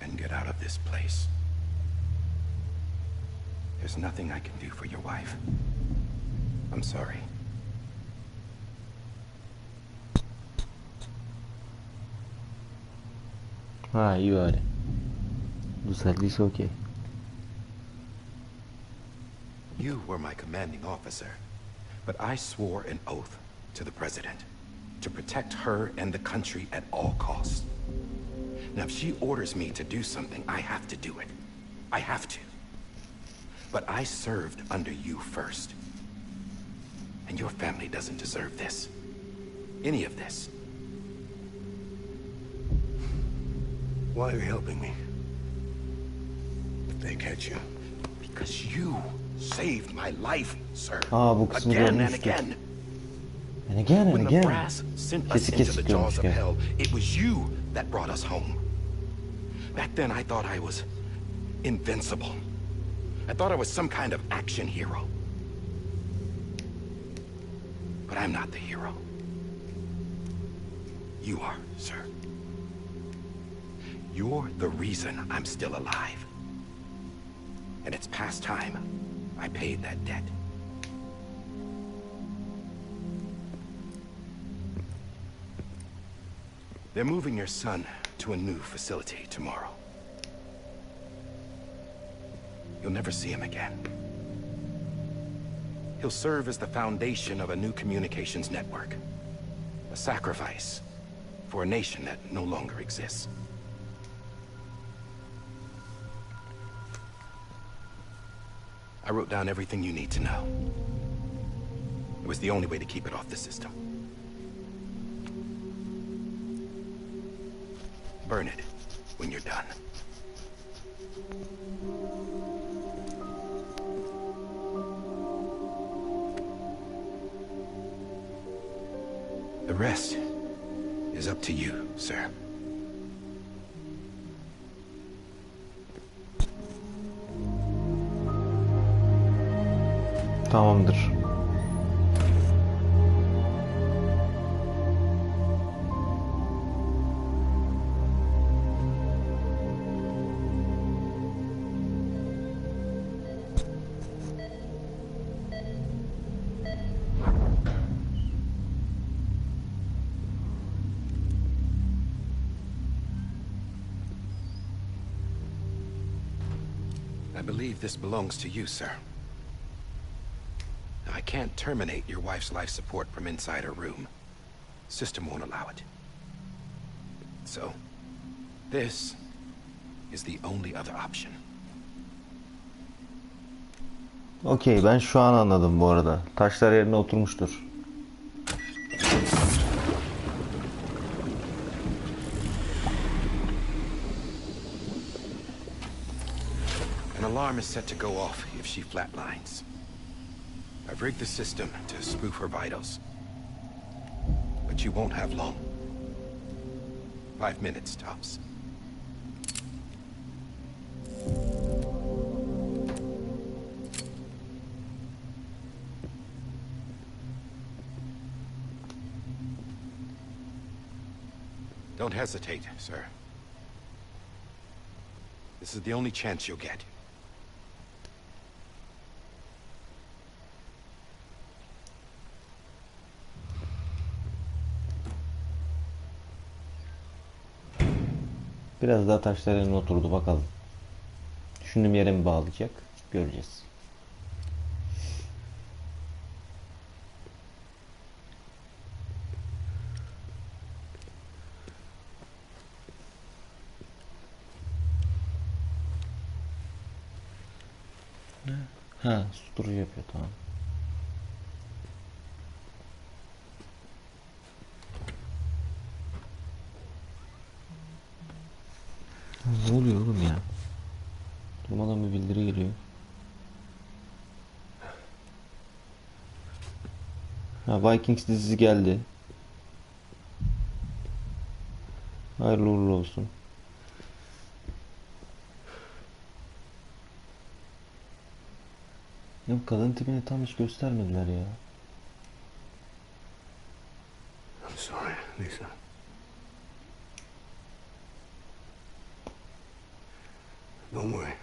Speaker 3: and get out of this place. There's nothing I can do for your wife. I'm sorry.
Speaker 2: Ha, iyi öyle. Düzeldiyse okey.
Speaker 3: You were my commanding officer, but I swore an oath to the president to protect her and the country at all costs. Now, if she orders me to do something, I have to do it. I have to. But I served under you first. And your family doesn't deserve this. Any of this.
Speaker 9: Why are you helping me? If they catch you.
Speaker 3: Because you saved my life, sir.
Speaker 2: Aa, bu kısmı
Speaker 3: Again and
Speaker 2: görmüştüm.
Speaker 3: again.
Speaker 2: And again and
Speaker 3: When the
Speaker 2: again.
Speaker 3: brass sent us
Speaker 2: Kesik
Speaker 3: into
Speaker 2: kesik
Speaker 3: the jaws of
Speaker 2: görmüş ya.
Speaker 3: hell, it was you that brought us home. Back then, I thought I was invincible. I thought I was some kind of action hero. But I'm not the hero. You are, sir. You're the reason I'm still alive. And it's past time I paid that debt. They're moving your son to a new facility tomorrow. You'll never see him again. He'll serve as the foundation of a new communications network. A sacrifice for a nation that no longer exists. I wrote down everything you need to know. It was the only way to keep it off the system. Burn it when you're done. The rest is up to you, sir.
Speaker 2: Tamamdır.
Speaker 3: I believe this belongs to you, sir. I can't terminate your wife's life support from inside her room. System won't allow it. So, this is the only other option.
Speaker 2: Okey, ben şu an anladım bu arada. Taşlar yerine oturmuştur.
Speaker 3: An alarm is set to go off if she flatlines. I've rigged the system to spoof her vitals. But you won't have long. 5 minutes, tops. Don't hesitate, sir. This is the only chance you'll get.
Speaker 2: Biraz daha taşlar yerine oturdu bakalım. Düşündüğüm yere mi bağlayacak? Göreceğiz. Ha, susturucu yapıyor, tamam. Ne oluyor oğlum ya? Durmadan bir bildiri geliyor. Ha, Vikings dizisi geldi. Hayırlı uğurlu olsun. Ya kadın tipini tam hiç göstermediler ya.
Speaker 9: I'm sorry, Lisa. Don't worry.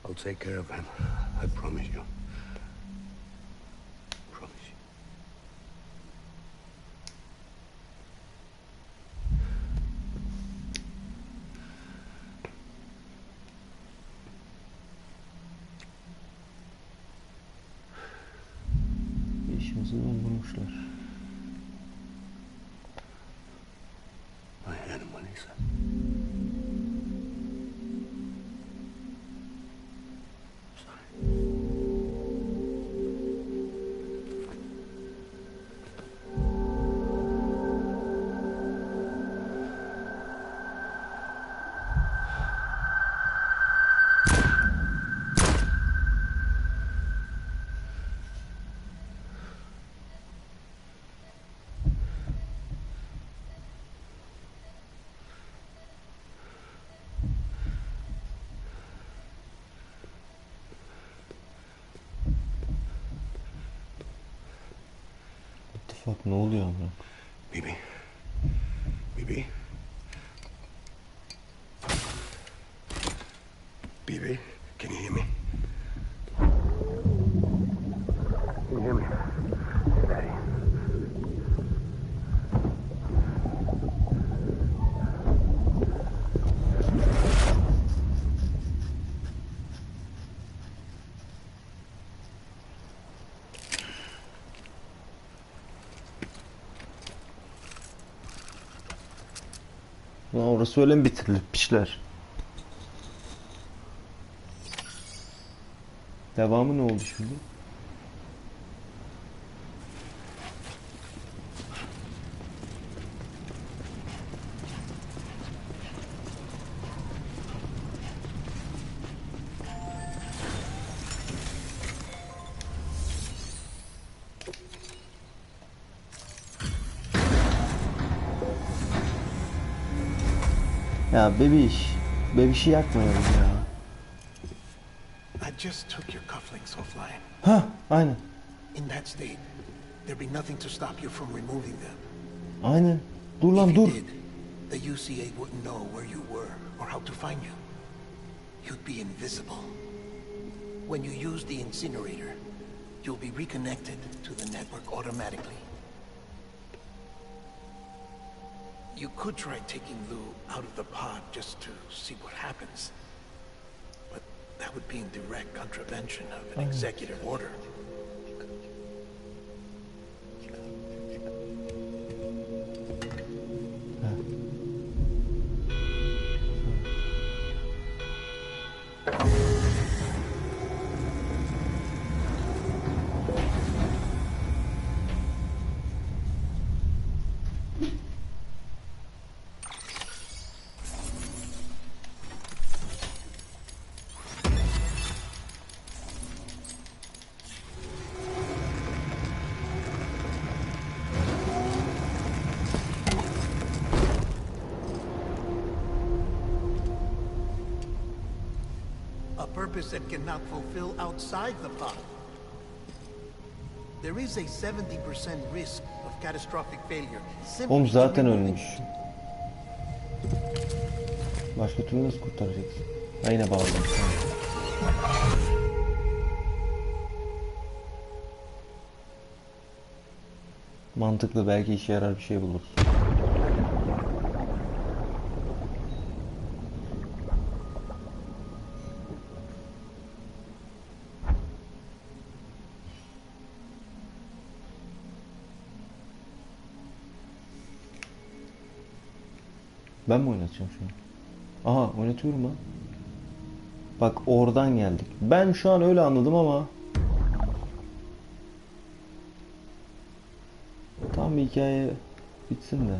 Speaker 9: I'll take care of him. I promise you. Promise you.
Speaker 2: İşimizi dondurmuşlar.
Speaker 9: My animal, Lisa.
Speaker 2: İttifak ne oluyor amına?
Speaker 9: Bibi. Bibi. Bibi, can you hear me? Can you hear me? Daddy.
Speaker 2: Lan orası öyle mi bitirilmişler? Devamı ne oldu şimdi? Ya bebişi yakmayalım ya.
Speaker 4: I just took your cufflinks offline.
Speaker 2: Ha, aynen.
Speaker 4: In that state, there'd be nothing to stop you from removing them.
Speaker 2: Aynen. Dur lan
Speaker 4: If you
Speaker 2: dur.
Speaker 4: did, the UCA wouldn't know where you were or how to find you. You'd be invisible. When you use the incinerator, you'll be reconnected to the network automatically. You could try taking Lou out of the pod just to see what happens. But that would be in direct contravention of an executive order. A purpose that cannot fulfill outside the pod. There is a 70% risk of catastrophic failure.
Speaker 2: Oğlum zaten ölmüş. Başka türlü nasıl kurtaracaksın? Ha, yine bağladım. Tamam. Mantıklı, belki işe yarar bir şey buluruz. Ben mi oynatacağım şu an? Aha oynatıyorum lan. Bak oradan geldik. Ben şu an öyle anladım ama tam bir hikaye bitsin de.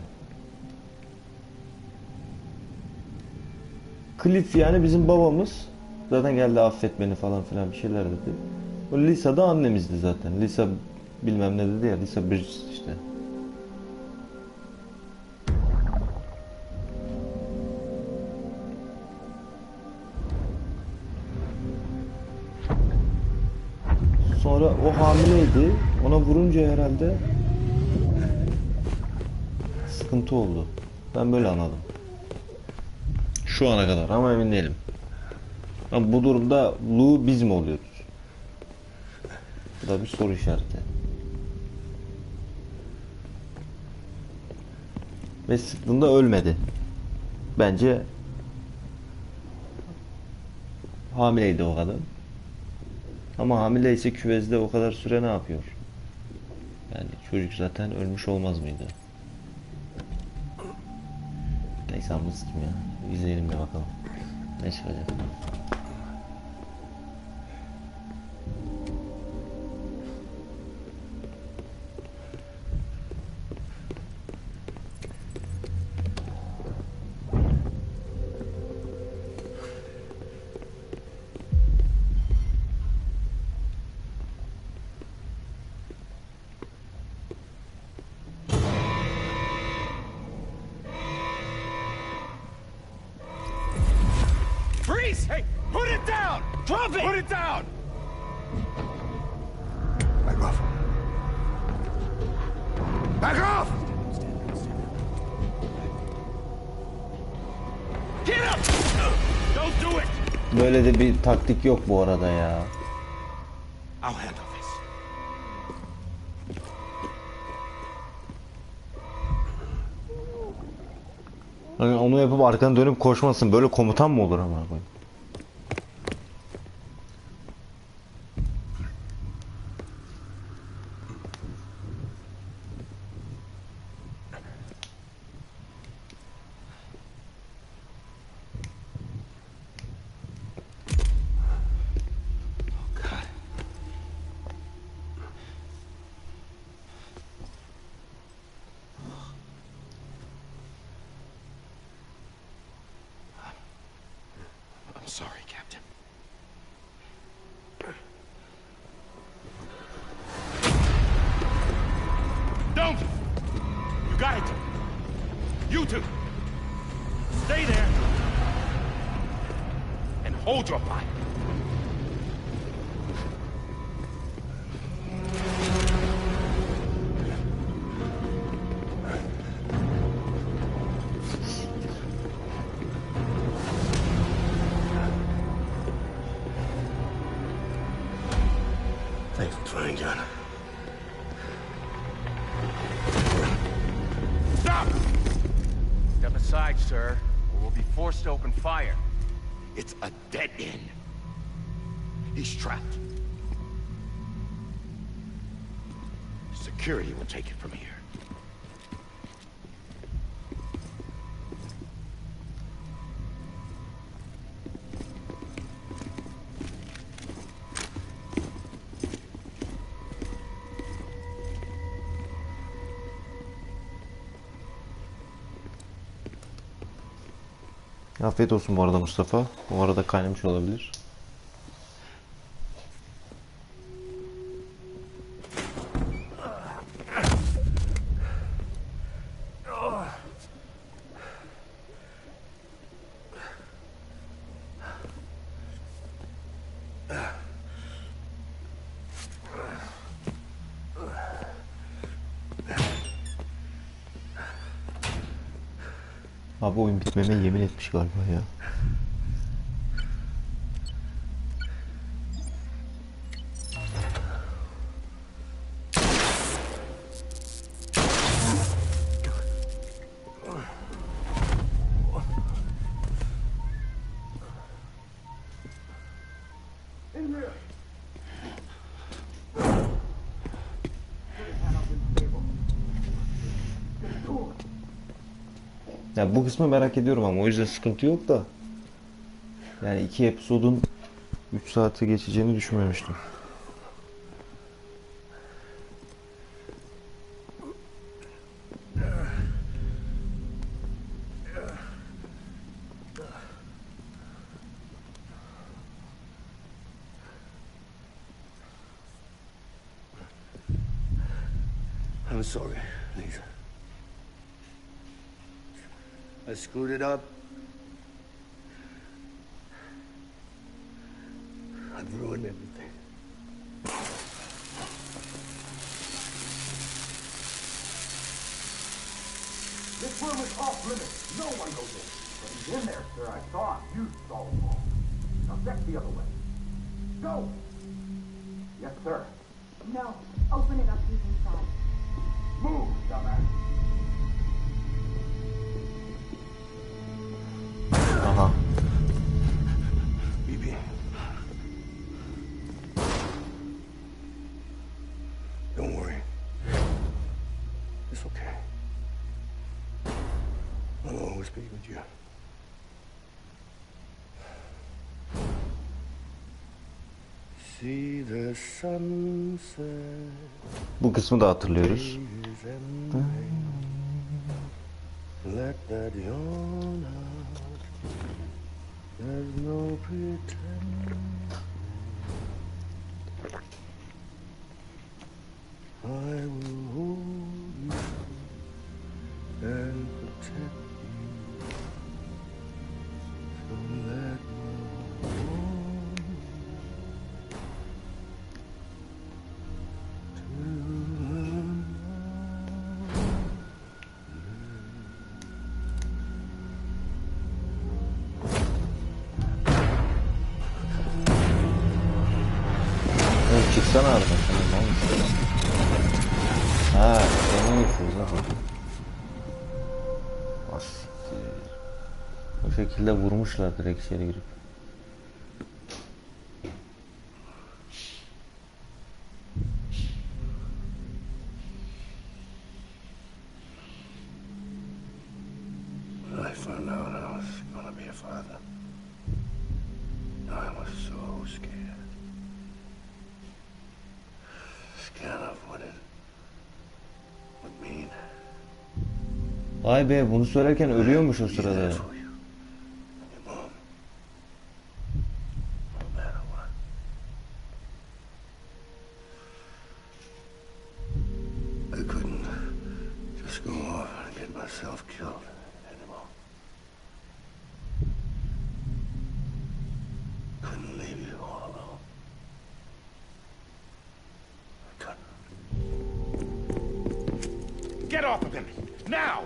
Speaker 2: Cliff yani bizim babamız. Zaten geldi affet beni falan filan bir şeyler dedi. O Lisa da annemizdi zaten. Lisa bilmem ne dedi ya. Lisa Bridges işte. Sonra o hamileydi. Ona vurunca herhalde sıkıntı oldu. Ben böyle anladım. Şu ana kadar ama emin değilim. Ama bu durumda Lu biz mi oluyoruz? Bu da bir soru işareti. Ve sıktığında ölmedi. Bence hamileydi o kadın. Ama hamileyse küvezde o kadar süre ne yapıyor? Yani çocuk zaten ölmüş olmaz mıydı? Neyse anlasın ya. İzleyelim bir bakalım. Ne çıkacak?
Speaker 3: Freeze! Hey, put it down! Drop it! Put it down!
Speaker 9: Back off. Back off!
Speaker 3: Get up! Don't do it!
Speaker 2: Böyle de bir taktik yok bu arada ya.
Speaker 3: I'll handle this.
Speaker 2: Hani onu yapıp arkanı dönüp koşmasın. Böyle komutan mı olur ama?
Speaker 3: I'm sorry, Captain. Don't! You got it! You two! Stay there! And hold your fire!
Speaker 9: Thanks for trying, John.
Speaker 3: Stop! Step aside, sir, or we'll be forced to open fire.
Speaker 6: It's a dead end. He's trapped. Security will take it from here.
Speaker 2: Afiyet olsun bu arada Mustafa. Bu arada kaynamış olabilir. Abi oyun bitmeme yemin etmiş galiba ya. Ya bu kısmı merak ediyorum ama o yüzden sıkıntı yok da. Yani 2 episodun 3 saati geçeceğini düşünmemiştim.
Speaker 9: I'm sorry, Lisa. I screwed it up. I've ruined everything.
Speaker 10: This room is off limits. No one goes in. But he's in there, sir. I saw him. You saw him all. Now check the other way. Go! Yes, sir.
Speaker 8: No. Open it up. He's inside.
Speaker 10: Move, dumbass.
Speaker 2: Aha.
Speaker 9: BB. Don't worry. It's okay. I'll always be with you. See the sunset.
Speaker 2: Bu kısmı da hatırlıyoruz.
Speaker 9: Let that yawn out. There's no pretend. I will hold you and protect you from that world
Speaker 2: Çıksana aradan. Tamam, ha, onu yapıyoruz abi. Asiktir. O şekilde vurmuşlar direkt içeri girip.
Speaker 9: I found out I was gonna be a father. I was so scared. Scared of what it would mean.
Speaker 2: Vay be, bunu söylerken ölüyormuş o sırada.
Speaker 9: I couldn't just go off and get myself killed anymore. Couldn't leave you all alone. I couldn't.
Speaker 3: Get off of him! Now!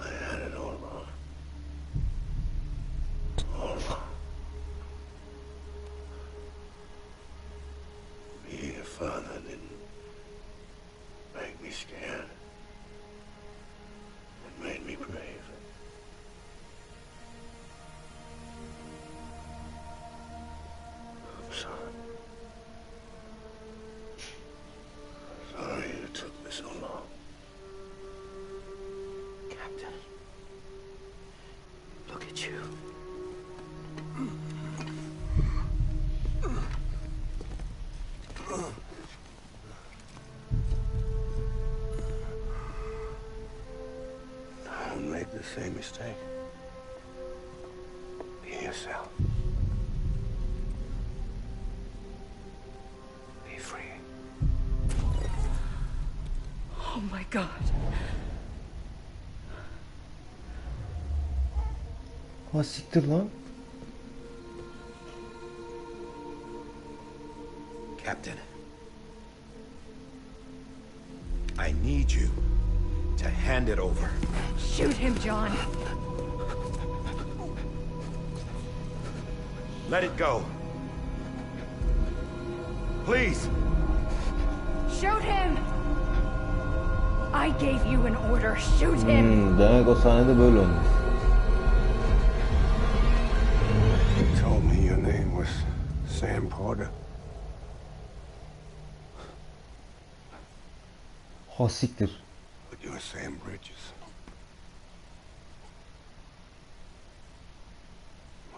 Speaker 9: I had it all wrong. All wrong. Being a father didn't make me scared. It made me brave. I'm sorry. Sorry it took me so long.
Speaker 5: Captain, look at you.
Speaker 9: Don't make the same mistake. Be yourself. Be free.
Speaker 1: Oh my God.
Speaker 2: Ha siktir lan.
Speaker 3: Captain, I need you to hand it over.
Speaker 1: Shoot him, John.
Speaker 3: Let it go. Please.
Speaker 1: Shoot him! I gave you an order. Shoot him!
Speaker 2: Demek o sahnede böyle olmuş.
Speaker 9: You told me your name was Sam Porter.
Speaker 2: Ha siktir.
Speaker 9: But you're saying bridges.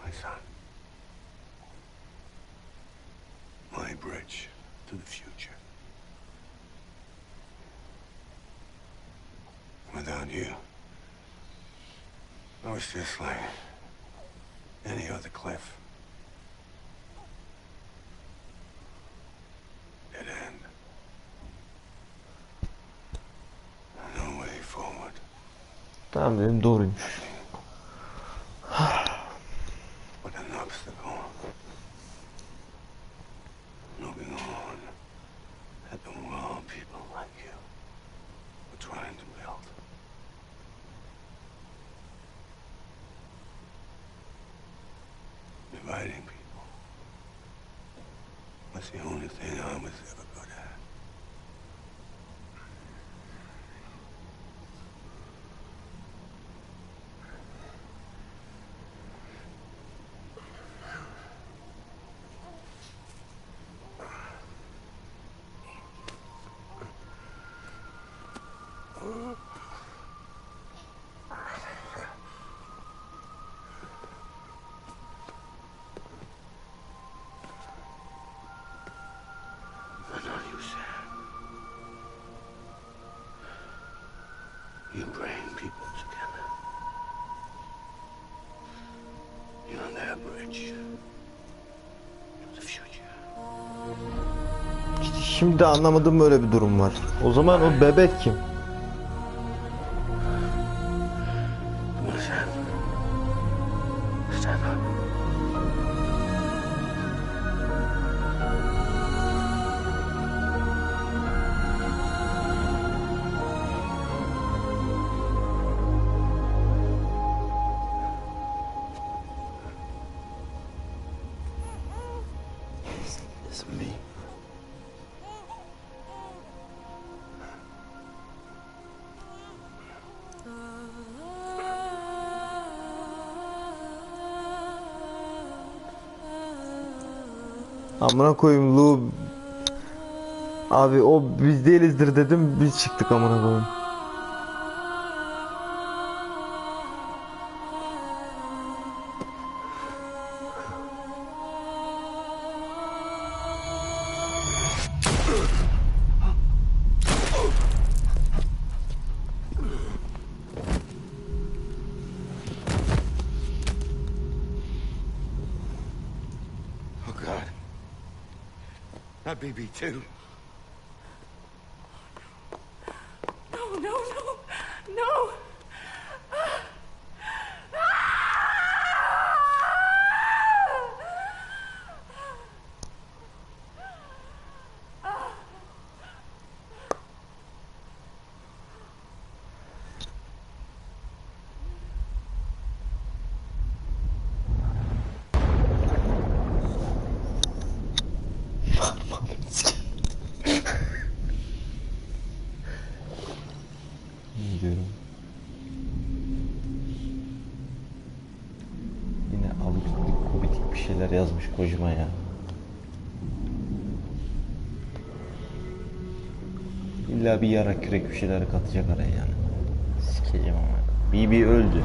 Speaker 9: My son. My bridge to the future. Without you, I was just like any other cliff. Dead end. No way forward.
Speaker 2: Tamam dedim, doğruymuş.
Speaker 9: What an obstacle. Moving on at the wall people like you were trying to build. Dividing people. That's the only thing I was ever good at. I know you said you bring people together. You're on that bridge to the future.
Speaker 2: İşte şimdi anlamadığım böyle bir durum var. O zaman o bebek kim?
Speaker 9: Come on, Sam. Stand up.
Speaker 5: It's me.
Speaker 2: Amına koyayım Lu. Abi o biz değilizdir dedim, biz çıktık amına koyayım.
Speaker 6: Oh, God. Not BB too.
Speaker 1: No, no, no, no.
Speaker 2: Diyorum. Yine abuk kubitik bir şeyler yazmış Kojima ya. İlla bir yara kürek bir şeyler katacak araya yani. Sikeceğim ama. BB öldü.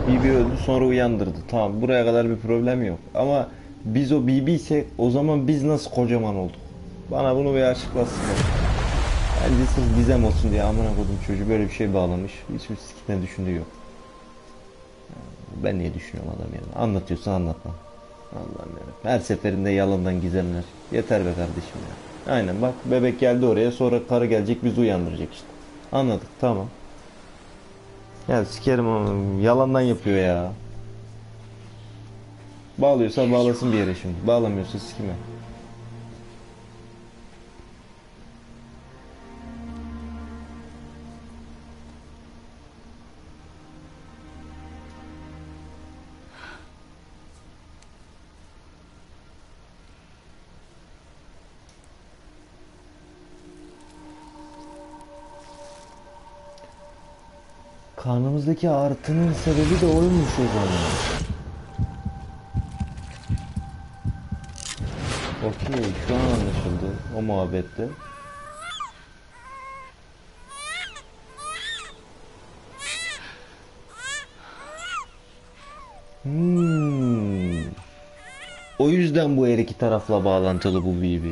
Speaker 2: BB öldü, sonra uyandırdı. Tamam, buraya kadar bir problem yok. Ama biz o BB ise o zaman biz nasıl kocaman olduk? Bana bunu bir açıklasın. Bence sırf gizem olsun diye amına koydum çocuğu böyle bir şey bağlamış. Hiçbir sikine düşündüğü yok. Ben niye düşünüyorum adam yerine? Anlatıyorsan anlatma. Allah'ım yarabbim. Her seferinde yalandan gizemler. Yeter be kardeşim ya. Aynen bak, bebek geldi oraya, sonra karı gelecek bizi uyandıracak işte. Anladık, tamam. Ya sikerim ama yalandan yapıyor ya. Bağlıyorsa bağlasın bir yere şimdi. Bağlamıyorsa sikime. Karnımızdaki ağrıtının sebebi de oymuş o zaman. Okey, şu an anlaşıldı o muhabbette. O yüzden bu her iki tarafla bağlantılı bu BB.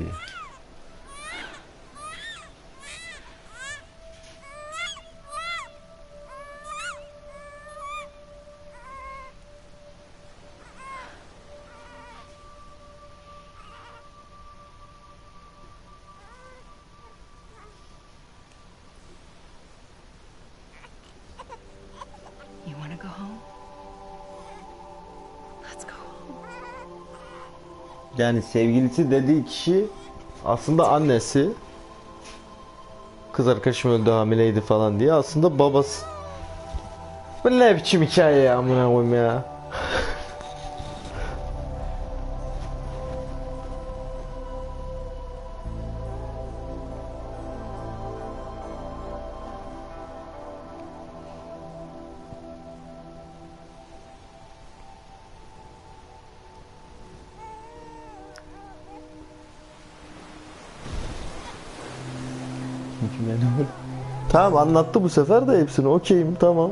Speaker 1: You want to go home? Let's go home.
Speaker 2: Yani sevgilisi dediği kişi aslında annesi. Kız arkadaşım öldü, hamileydi falan diye, aslında babası. Bu ne biçim hikaye ya, amına koyayım ya. Tamam, anlattı bu sefer de hepsini, okeyim, tamam.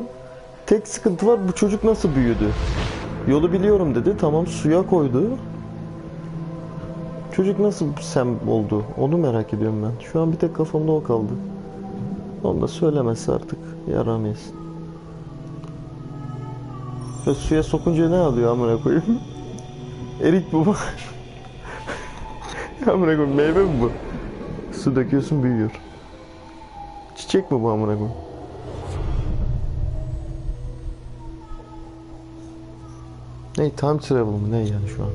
Speaker 2: Tek sıkıntı var, bu çocuk nasıl büyüdü? Yolu biliyorum dedi, tamam, suya koydu. Çocuk nasıl sem oldu? Onu merak ediyorum ben. Şu an bir tek kafamda o kaldı. Onu da söylemesi artık yaramayız. Suya sokunca ne alıyor amına koyayım? Erik bu. Amına koyayım, meyve mi bu? Su döküyorsun, büyüyor. Çiçek mi bu amına koyayım? Ne, time travel mı ne yani şu an?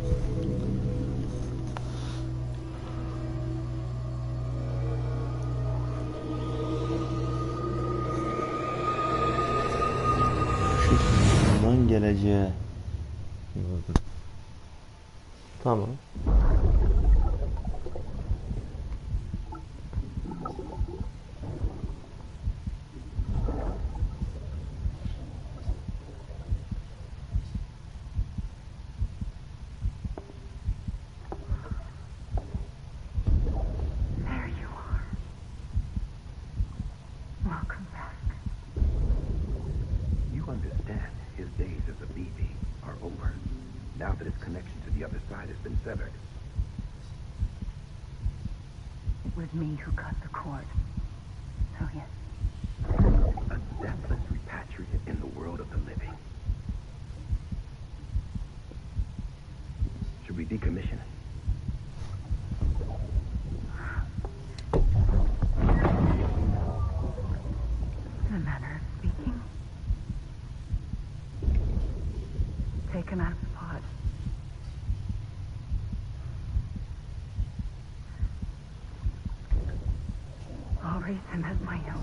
Speaker 2: Şu zaman geleceğe. Tamam.
Speaker 3: Now that his connection to the other side has been severed.
Speaker 8: It was me who cut the cord. So yes.
Speaker 3: A deathless repatriate in the world of the living. Should we decommission it?
Speaker 8: In a manner of speaking. Take him out of the pod. I'll raise him as my own.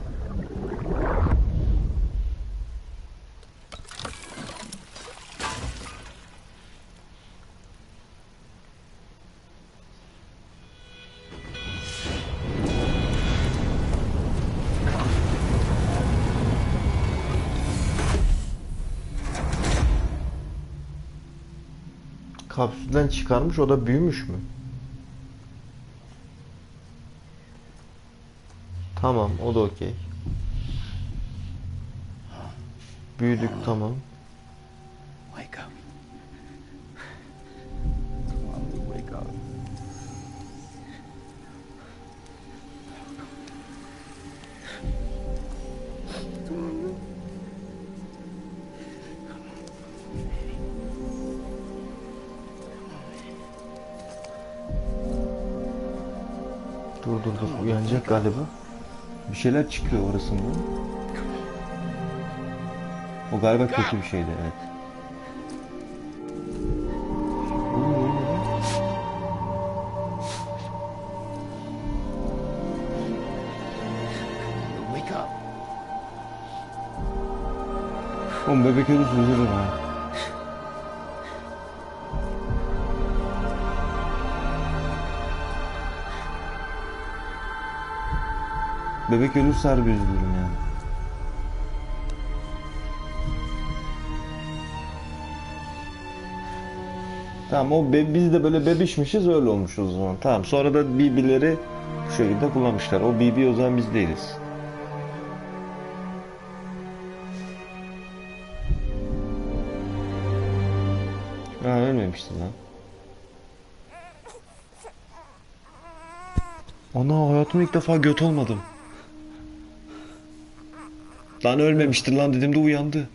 Speaker 2: Kapsülden çıkarmış, o da büyümüş mü? Tamam, o da okey. Büyüdük, tamam.
Speaker 5: Wake up. Wake up.
Speaker 2: Dur, uyanacak galiba. Bir şeyler çıkıyor orasında. O galiba kötü bir şeydi, evet.
Speaker 5: Wake up.
Speaker 2: Oğlum bebek ölürse üzülürüm ha. Bebek ölürse harbi üzülürüm yani. Tamam, o biz de böyle bebişmişiz, öyle olmuşuz o zaman. Tamam, sonra da BB'leri bu şekilde kullanmışlar. O BB o zaman biz değiliz. ölmemiştir lan. Ana, hayatımda ilk defa göt olmadım. Lan ölmemiştir lan dedim de uyandı.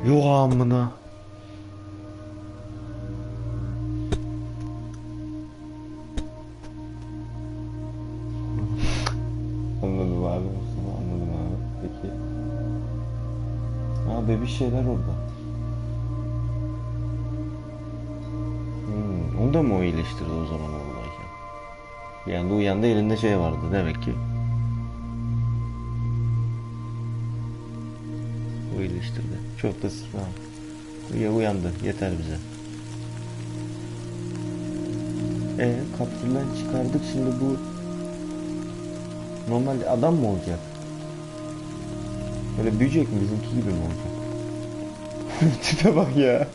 Speaker 2: Yok amına. Anladım abi. Anladım abi. Peki. Ha, bebiş şeyler orada. Onu da mı o iyileştirdi o zaman oradayken? Bir anda uyandı, elinde şey vardı demek ki. O iyileştirdi. Çok da sıkma. Uyandı. Yeter bize. Kapsülden çıkardık, şimdi bu normal adam mı olacak? Böyle büyüyecek mi, bizimki gibi mi olacak? Tipe bak ya.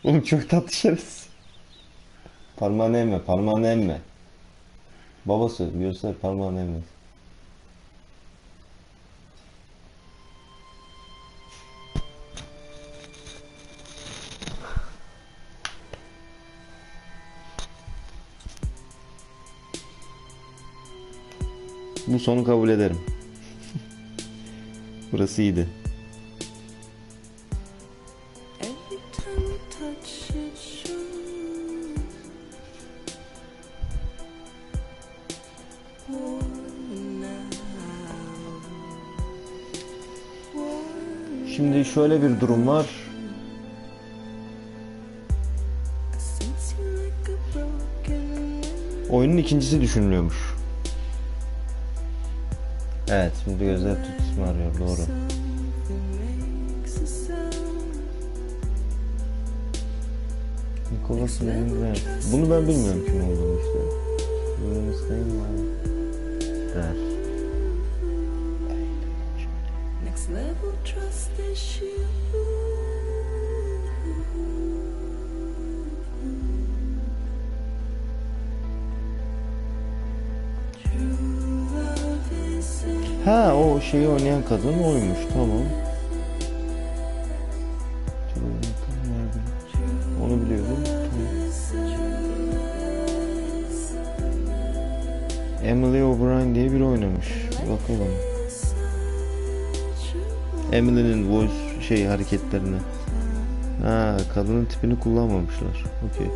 Speaker 2: Oğlum çok tatlı şerefsiz. Parmağını emme, parmağını emme. Babası göster, parmağını emme. Bu sonu kabul ederim. Burası iyiydi. Şimdi şöyle bir durum var. Oyunun ikincisi düşünülüyormuş. Evet, şimdi gözler tutuşma arıyor, doğru. Nicholas Winding. Bunu ben bilmiyorum kim olduğunu işte. Der. Ha, o şeyi oynayan kadın oymuş, tamam. Onu biliyorum. Emily O'Brien diye biri oynamış. Bakalım. Emily'nin voice hareketlerini. Ha, kadının tipini kullanmamışlar. Okey.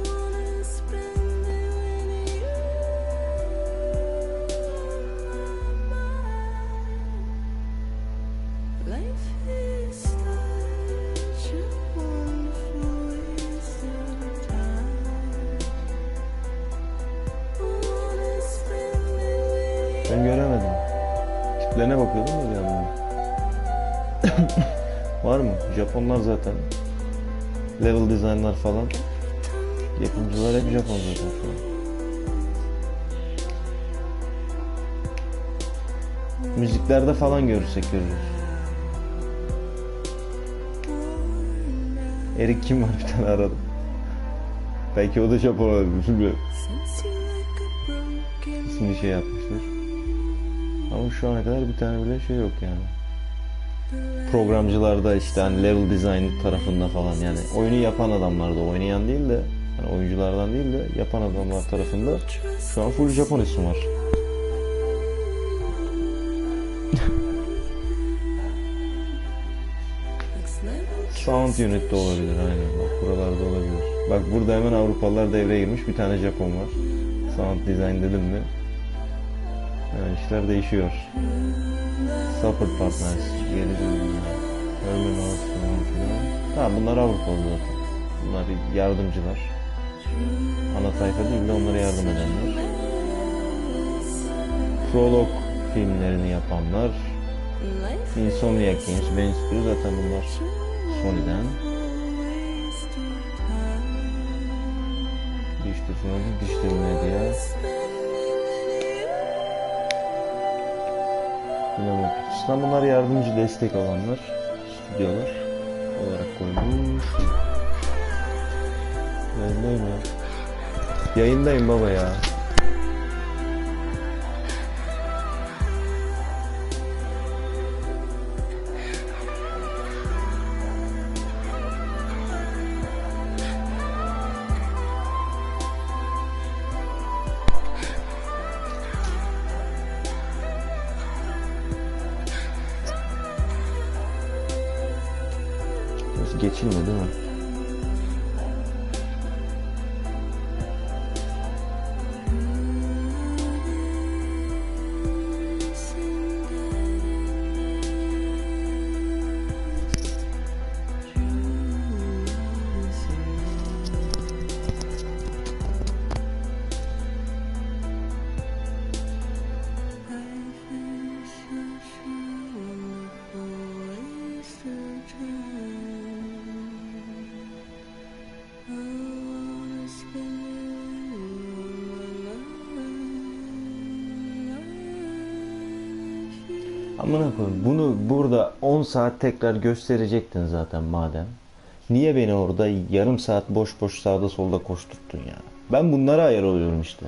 Speaker 2: Ben göremedim. Tiplerine bakıyordum da bir yandan. Var mı? Japonlar zaten. Level designlar falan. Yapımcılar hep Japon zaten falan. Müziklerde falan görürsek görürüz. Erik kim var, bir tane aradım. Belki o da Japon olabilir, bilmiyorum. İsmini şey yapmışlar. Ama şu ana kadar bir tane bile şey yok yani. Programcılarda işte hani level design tarafında falan, yani oyunu yapan adamlarda, oynayan değil de yani oyunculardan değil de yapan adamlar tarafında şu an full Japon isim var. Sound Unit'te olabilir, aynen, bak buralarda olabilir. Bak burada hemen Avrupalılar devreye girmiş, bir tane Japon var. Sound Design dedim mi yani işler değişiyor. Support Partners, geri dönüyorlar. Örmen olsun falan. Tamam, bunlar Avrupalı zaten. Bunlar yardımcılar. Ana sayfa değil de onlara yardım edenler. Prolog filmlerini yapanlar. Insomniac Games, Ben Studio, zaten bunlar Sony'den. Dijital Medya. Sinema kutusundan bunlar yardımcı destek olanlar, stüdyolar olarak koymuş. Yayındayım ya. Yayındayım baba ya. Geçilmiyor değil mi? Amına koyayım, bunu burada 10 saat tekrar gösterecektin zaten madem. Niye beni orada yarım saat boş boş sağda solda koşturttun ya? Ben bunlara ayar oluyorum işte.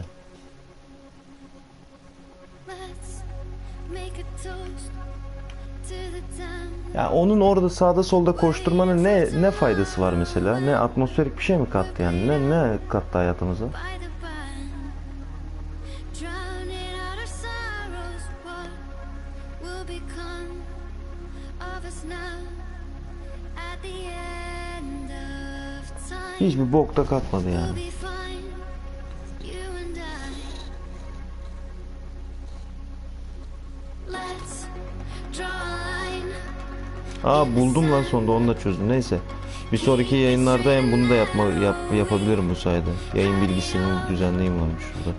Speaker 2: Ya onun orada sağda solda koşturmanın ne faydası var mesela? Ne atmosferik bir şey mi kattı yani? Ne kattı hayatımıza? Hiçbir bok da katmadı yani. Aa buldum lan sonunda, onu da çözdüm. Neyse. Bir sonraki yayınlarda hem bunu da yapabilirim bu sayede. Yayın bilgisini düzenleyeyim varmış şurada.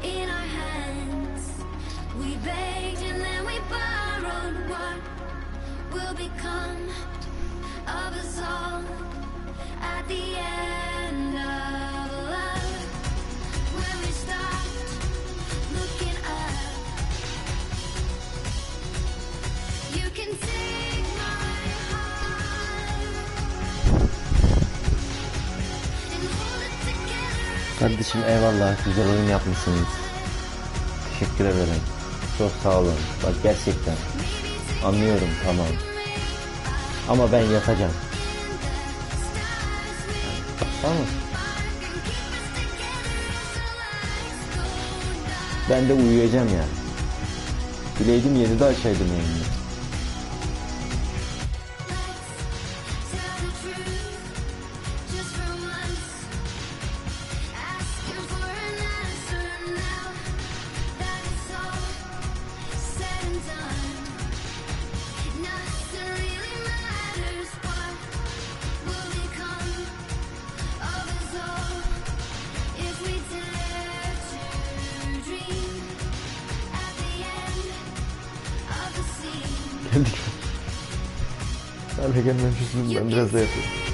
Speaker 2: Kardeşim eyvallah, güzel oyun yapmışsınız. Teşekkür ederim. Çok sağ olun. Bak gerçekten anlıyorum, tamam. Ama ben yatacağım. Tamam. Ben de uyuyacağım yani. Bileydim 7'de açaydım yayını. Geldik. Hala gelmemişsin, ben biraz da yapayım.